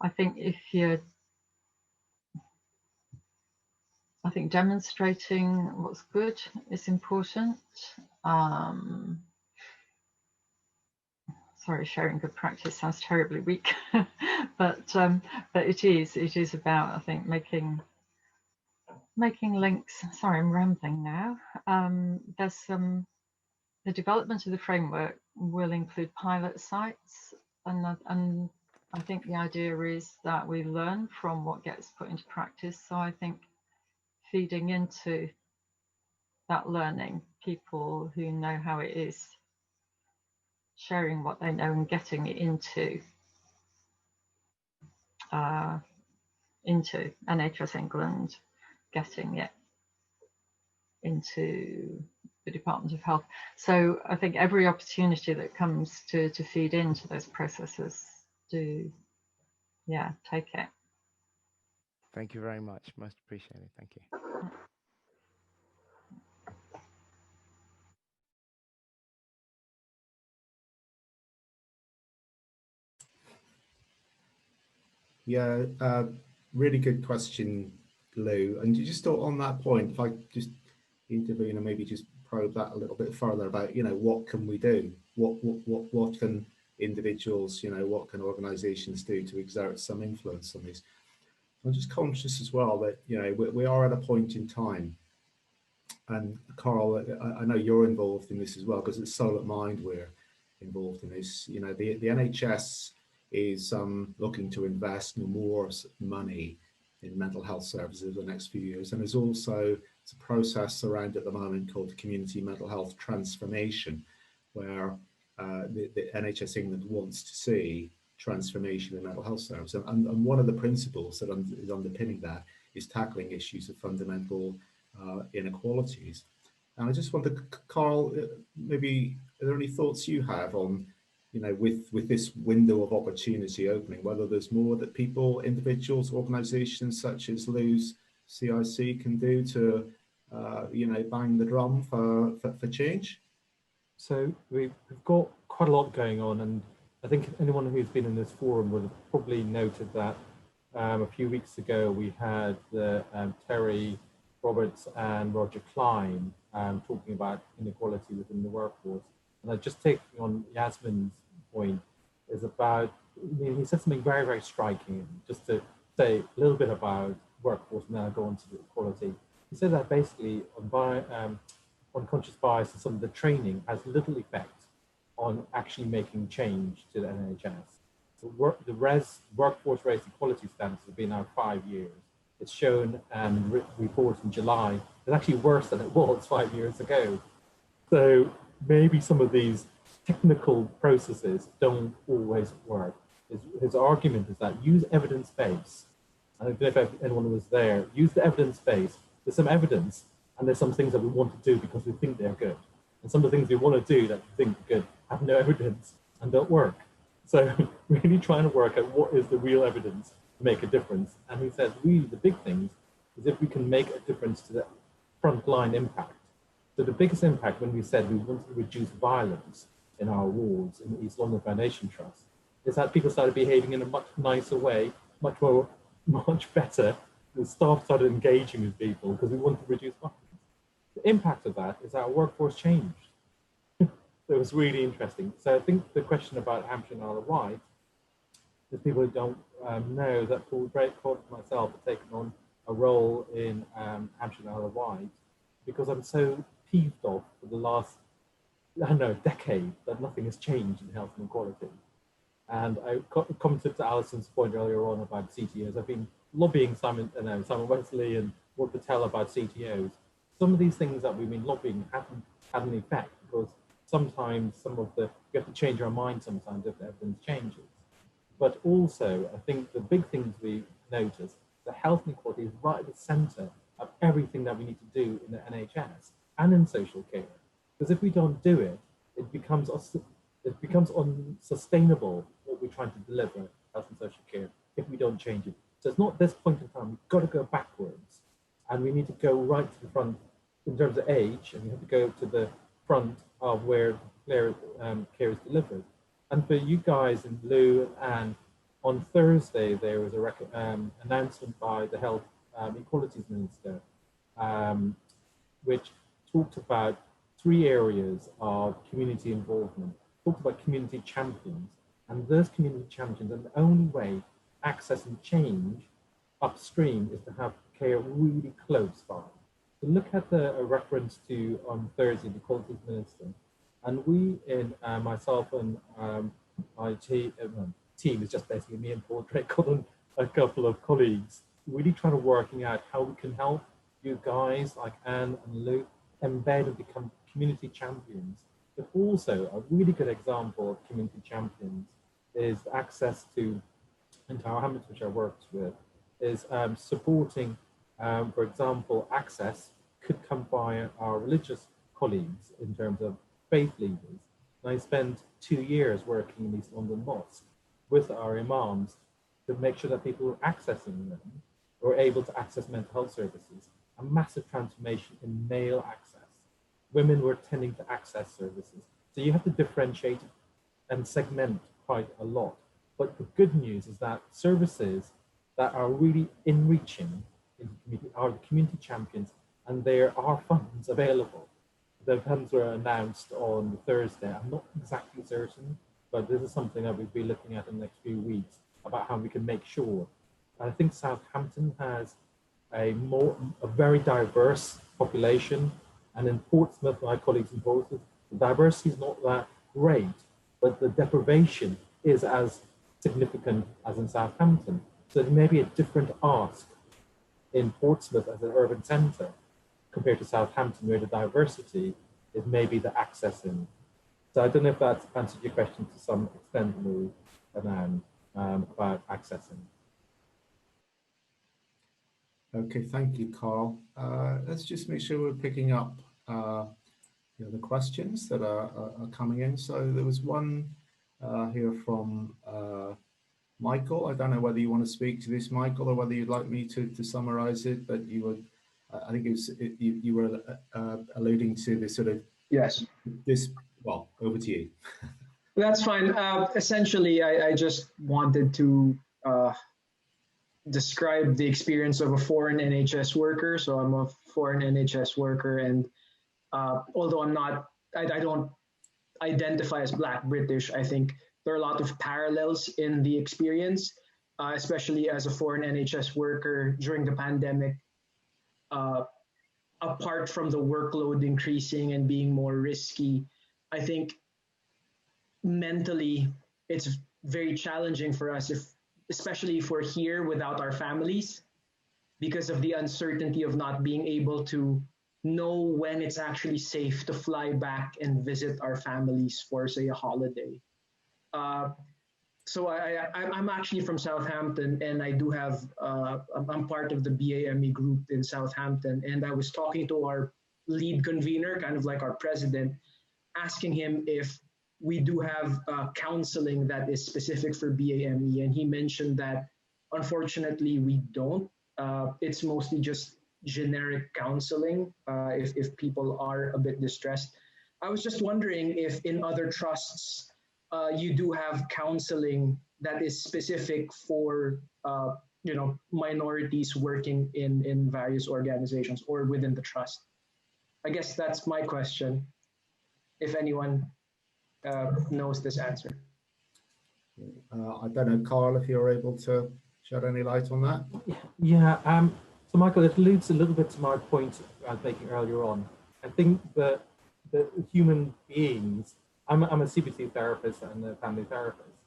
Speaker 4: I think demonstrating what's good is important. Sorry, sharing good practice sounds terribly weak, but it is about, I think, making links. Sorry, I'm rambling now. The development of the framework will include pilot sites, and I think the idea is that we learn from what gets put into practice. So I think feeding into that learning, people who know how it is, sharing what they know and getting it into NHS England, getting it into the Department of Health. So I think every opportunity that comes to feed into those processes, take it.
Speaker 13: Thank you very much. Most appreciated. Thank you.
Speaker 1: Yeah, really good question, Lou. And you just thought on that point, if I just intervene and maybe just probe that a little bit further about, what can we do? What can individuals, what can organizations do to exert some influence on this? I'm just conscious as well that, we are at a point in time, and Carl, I know you're involved in this as well, because it's Soul at Mind we're involved in this. The NHS is looking to invest more money in mental health services over the next few years, and there's also a process around at the moment called community mental health transformation, where the NHS England wants to see transformation in mental health services, and one of the principles that is underpinning that is tackling issues of fundamental inequalities. And I just wonder, Carl, maybe are there any thoughts you have on, with this window of opportunity opening, whether there's more that people, individuals, organisations such as Lou's CIC can do to, bang the drum for change?
Speaker 3: So we've got quite a lot going on, and I think anyone who's been in this forum would have probably noted that a few weeks ago we had Terry Roberts and Roger Klein talking about inequality within the workforce. And I just taking on Yasmin's point is about, he said something very, very striking, just to say a little bit about workforce and then I'll go on to the equality. He said that basically unconscious bias and some of the training has little effect on actually making change to the NHS. The workforce race equality standards have been now 5 years. It's shown and reported in July, it's actually worse than it was 5 years ago. So maybe some of these technical processes don't always work. His argument is that use evidence base. I don't know if anyone was there. Use the evidence base. There's some evidence, and there's some things that we want to do because we think they're good. And some of the things we want to do that we think are good have no evidence and don't work. So really trying to work out what is the real evidence to make a difference. And he says really the big things is if we can make a difference to the frontline impact. So the biggest impact when we said we want to reduce violence in our wards in the East London Foundation Trust is that people started behaving in a much nicer way, much better. The staff started engaging with people because we want to reduce violence. The impact of that is our workforce changed. So it was really interesting. So I think the question about Hampshire and Isle of Wight is people who don't know that Paul Draycott and myself have taken on a role in Hampshire and Isle of Wight because I'm so peeved off for the last, decade that nothing has changed in health and equality. And I commented to Alison's point earlier on about CTOs. I've been lobbying Simon Wesley and Ward Patel about CTOs. Some of these things that we've been lobbying haven't had an effect because sometimes you have to change your mind sometimes if the evidence changes. But also, I think the big things we notice, the health inequality is right at the center of everything that we need to do in the NHS and in social care. Because if we don't do it, it becomes unsustainable what we're trying to deliver health and social care if we don't change it. So it's not this point in time, we've got to go backwards and we need to go right to the front in terms of age, and we have to go to the front of where care is delivered. And for you guys in Lou and on Thursday, there was an announcement by the Health Equalities Minister, which talked about 3 areas of community involvement, talked about community champions. And those community champions, and the only way access and change upstream is to have care really close by. So look at the reference to on Thursday, the Equalities Minister. And we in myself and my team is just basically me and Paul Draycott and a couple of colleagues, really trying to working out how we can help you guys like Anne and Luke embed and become community champions. But also a really good example of community champions is access to Tower Hamlets, which I worked with, is supporting, for example, access could come via our religious colleagues in terms of faith leaders. And I spent 2 years working in East London Mosque with our imams to make sure that people were accessing them or able to access mental health services. A massive transformation in male access. Women were tending to access services. So you have to differentiate and segment quite a lot. But the good news is that services that are really in-reaching into the community are the community champions, and there are funds available. The funds were announced on Thursday. I'm not exactly certain, but this is something that we'll be looking at in the next few weeks about how we can make sure. I think Southampton has a very diverse population, and in Portsmouth, my colleagues in Portsmouth, the diversity is not that great, but the deprivation is as significant as in Southampton. So there may be a different ask in Portsmouth as an urban centre compared to Southampton, where the diversity is maybe the accessing. So I don't know if that's answered your question to some extent, Lou, about accessing.
Speaker 1: Okay, thank you, Carl. Let's just make sure we're picking up the questions that are coming in. So there was one here from Michael. I don't know whether you want to speak to this, Michael, or whether you'd like me to summarize it, but you would, I think you were alluding to this sort of,
Speaker 14: yes,
Speaker 1: this, well, over to you.
Speaker 14: That's fine. Essentially, I just wanted to describe the experience of a foreign NHS worker. So I'm a foreign NHS worker, and although I don't identify as Black British, I think there are a lot of parallels in the experience, especially as a foreign NHS worker during the pandemic. Apart from the workload increasing and being more risky, I think mentally it's very challenging for us, especially if we're here without our families, because of the uncertainty of not being able to know when it's actually safe to fly back and visit our families for, say, a holiday. So I'm actually from Southampton, and I do have, I'm part of the BAME group in Southampton, and I was talking to our lead convener, kind of like our president, asking him if we do have counseling that is specific for BAME, and he mentioned that unfortunately we don't. It's mostly just generic counseling if people are a bit distressed. I was just wondering if in other trusts you do have counseling that is specific for minorities working in various organizations or within the trust. I guess that's my question, if anyone knows this answer.
Speaker 1: I don't know, Carl, if you're able to shed any light on that.
Speaker 3: Yeah, so Michael, it alludes a little bit to my point I was making earlier on. I think that human beings, I'm a CBT therapist and a family therapist,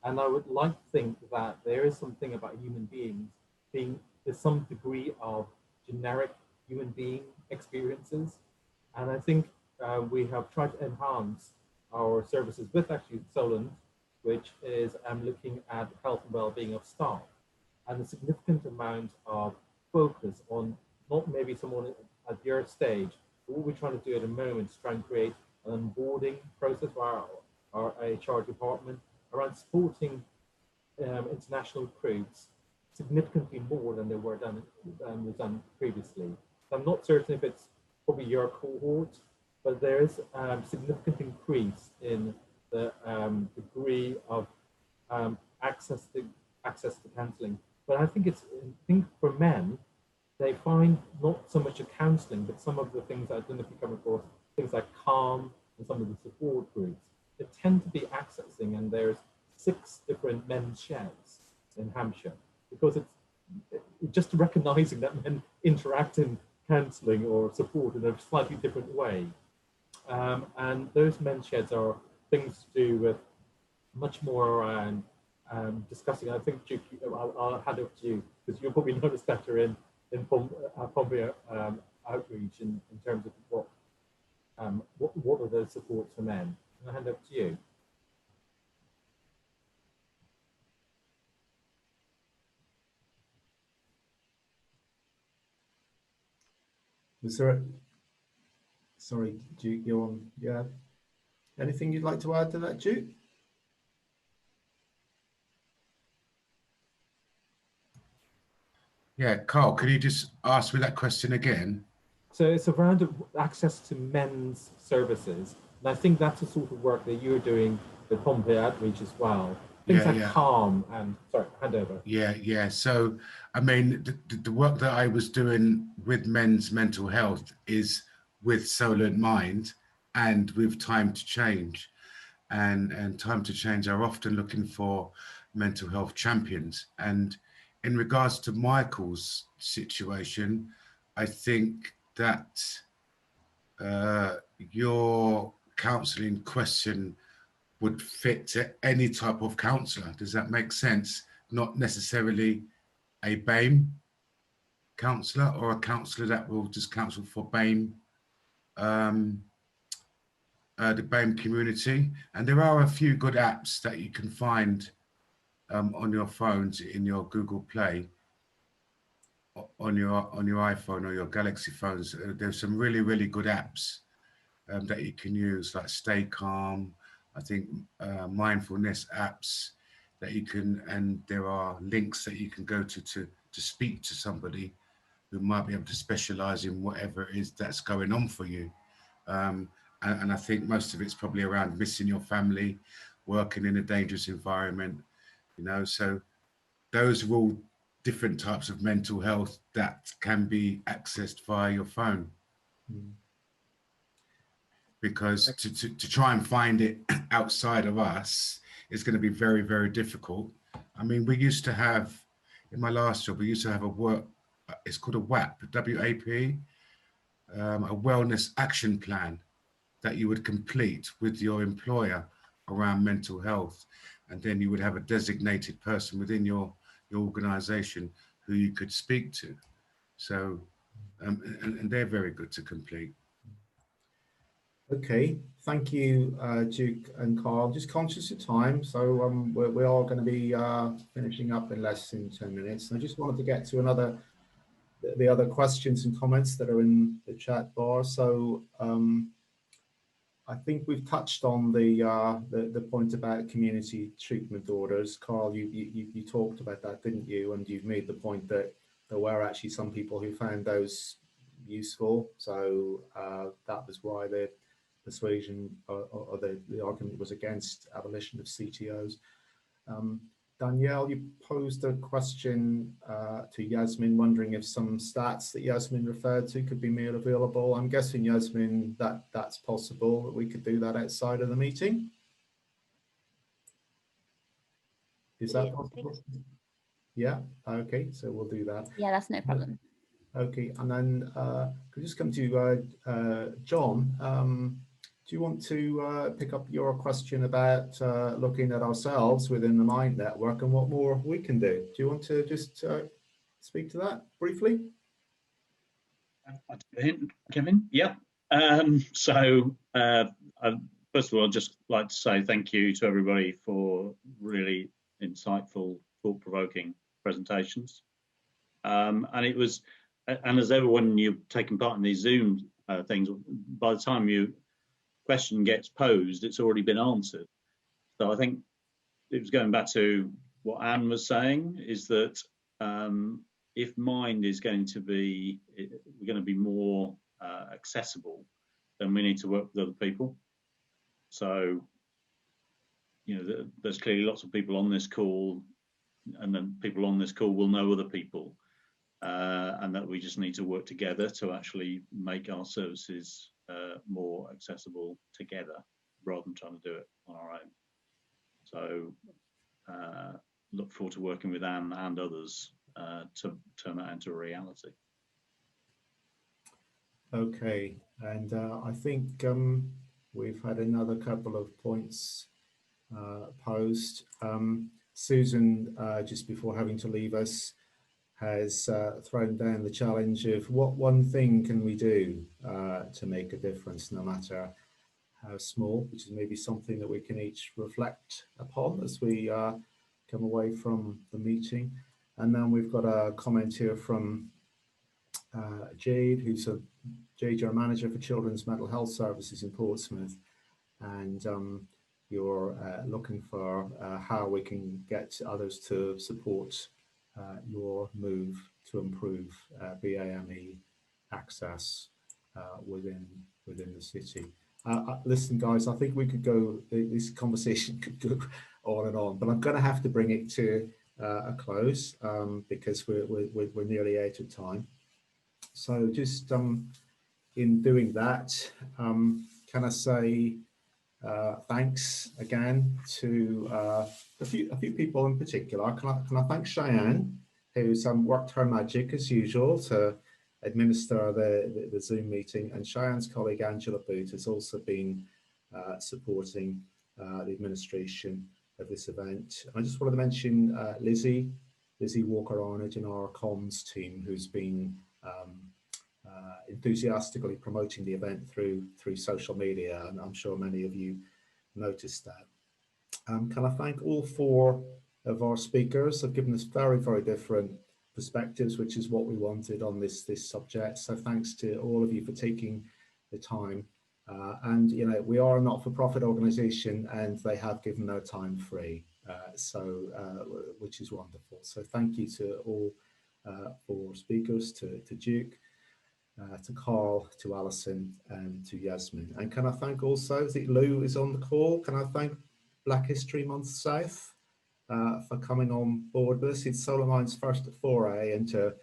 Speaker 3: and I would like to think that there is something about human beings being, there's some degree of generic human being experiences. And I think we have tried to enhance our services with actually Solent, which is looking at health and well-being of staff, and a significant amount of focus on not maybe someone at your stage, but what we're trying to do at the moment is try and create an onboarding process for our HR department around supporting international recruits significantly more than they were done previously. So I'm not certain if it's probably your cohort, but there is a significant increase in the degree of access to counselling. But I think for men, they find not so much a counselling, but some of the things, I don't know if you come across, things like Calm and some of the support groups, they tend to be accessing, and there's 6 different men's sheds in Hampshire, because it's just recognising that men interact in counselling or support in a slightly different way. And those men's sheds are things to do with much more around discussing. I think, Duke, I'll hand over to you, because you'll probably notice better in Pompey outreach in terms of what are those supports for men. I'll hand over to you.
Speaker 1: Was there sorry, Duke, you're on. Yeah. Anything you'd like to add to that, Duke?
Speaker 2: Yeah, Carl, could you just ask me that question again?
Speaker 3: So it's around access to men's services. And I think that's the sort of work that you're doing with Pompey Outreach as well. Things like Calm and, sorry, hand over.
Speaker 2: Yeah. So, I mean, the work that I was doing with men's mental health is with Solent Mind and with Time to Change. And Time to Change are often looking for mental health champions. And in regards to Michael's situation, I think that your counselling question would fit to any type of counsellor. Does that make sense? Not necessarily a BAME counsellor or a counsellor that will just counsel for BAME, the BAME community. And there are a few good apps that you can find on your phones in your Google Play on your iPhone or your Galaxy phones, there's some really good apps that you can use, like Stay Calm, I think mindfulness apps that you can, and there are links that you can go to speak to somebody who might be able to specialize in whatever it is that's going on for you. And I think most of it's probably around missing your family, working in a dangerous environment, you know, so those are all different types of mental health that can be accessed via your phone. Because to try and find it outside of us is going to be very difficult. I mean, we used to have, in my last job, we used to have a work, it's called a WAP, W-A-P, a wellness action plan that you would complete with your employer around mental health. And then you would have a designated person within your organization who you could speak to. So, and they're very good to complete.
Speaker 1: Okay, thank you, Duke and Carl. Just conscious of time, so we are going to be finishing up in less than 10 minutes. I just wanted to get to the other questions and comments that are in the chat bar. So I think we've touched on the point about community treatment orders. Carl, you talked about that, didn't you? And you've made the point that there were actually some people who found those useful. So that was why the persuasion or the argument was against abolition of CTOs. Danielle, you posed a question to Yasmin, wondering if some stats that Yasmin referred to could be made available. I'm guessing, Yasmin, that's possible, that we could do that outside of the meeting. Is that possible? Yeah, okay, so we'll do that.
Speaker 10: Yeah, that's no problem.
Speaker 1: Okay, and then could just come to John. Do you want to pick up your question about looking at ourselves within the Mind Network and what more we can do? Do you want to just speak to that briefly?
Speaker 15: Kevin? Yeah. First of all, I'd just like to say thank you to everybody for really insightful, thought-provoking presentations. And as everyone, you've taken part in these Zoom things, by the time your question gets posed, it's already been answered. So I think it was going back to what Anne was saying, is that if Mind is going to be more accessible, then we need to work with other people. So, you know, there's clearly lots of people on this call, and then people on this call will know other people, and that we just need to work together to actually make our services more accessible together, rather than trying to do it on our own. So look forward to working with Anne and others to turn that into a reality.
Speaker 1: Okay, and I think we've had another couple of points posed. Susan, just before having to leave us, has thrown down the challenge of what one thing can we do to make a difference, no matter how small, which is maybe something that we can each reflect upon as we come away from the meeting. And then we've got a comment here from Jade, who's your manager for Children's Mental Health Services in Portsmouth, and you're looking for how we can get others to support your move to improve BAME access within the city. Listen, guys, I think we could go, this conversation could go on and on, but I'm going to have to bring it to a close because we're nearly out of time. So just in doing that, can I say thanks again to a few people in particular. Can I thank Cheyenne, who's worked her magic as usual to administer the Zoom meeting, and Cheyenne's colleague Angela Boot has also been supporting the administration of this event. And I just wanted to mention Lizzie Walker-Arnott in our comms team, who's been enthusiastically promoting the event through social media, and I'm sure many of you noticed that. Can I thank all four of our speakers? They've given us very different perspectives, which is what we wanted on this subject. So thanks to all of you for taking the time. And we are a not-for-profit organisation, and they have given their time free, which is wonderful. So thank you to all four speakers, to Duke, to Carl, to Alison, and to Yasmin. And can I thank also, I think Lou is on the call, can I thank Black History Month South for coming on board with us. It's Solar Mind's first foray into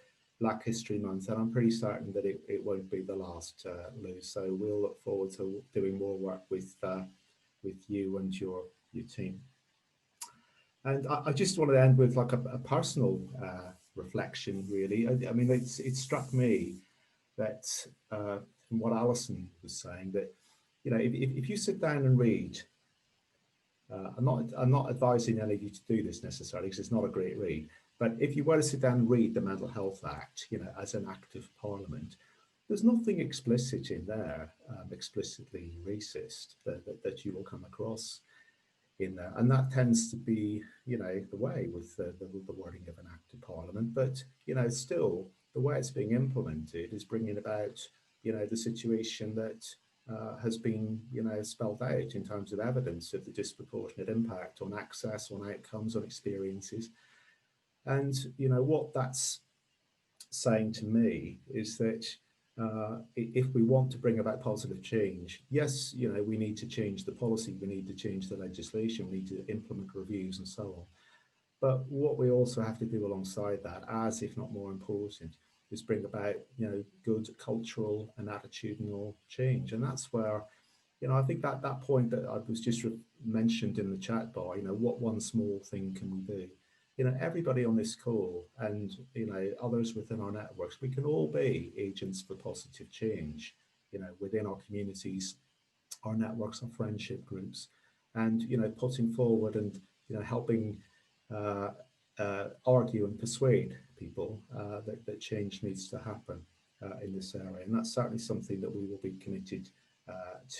Speaker 1: Black History Month, and I'm pretty certain that it won't be the last, Lou. So we'll look forward to doing more work with you and your team. And I just want to end with like a personal reflection, really. I mean, it struck me that from what Alison was saying, that if you sit down and read, I'm not advising any of you to do this necessarily, because it's not a great read. But if you were to sit down and read the Mental Health Act, as an act of Parliament, there's nothing explicit in there, explicitly racist, that you will come across in there. And that tends to be, the way with the wording of an act of Parliament. But, still, the way it's being implemented is bringing about, the situation that has been, spelled out in terms of evidence of the disproportionate impact on access, on outcomes, on experiences. And, what that's saying to me is that if we want to bring about positive change, yes, we need to change the policy, we need to change the legislation, we need to implement reviews and so on. But what we also have to do alongside that, as if not more important, is bring about, good cultural and attitudinal change. And that's where, I think that point that I was just mentioned in the chat bar, what one small thing can we do? Everybody on this call and, others within our networks, we can all be agents for positive change, within our communities, our networks, our friendship groups, and, putting forward and, helping argue and persuade people that change needs to happen in this area. And that's certainly something that we will be committed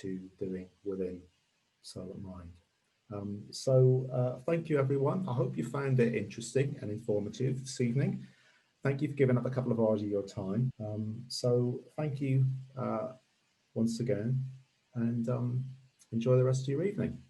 Speaker 1: to doing within Solar Mind. Thank you, everyone. I hope you found it interesting and informative this evening. Thank you for giving up a couple of hours of your time. Thank you once again, and enjoy the rest of your evening.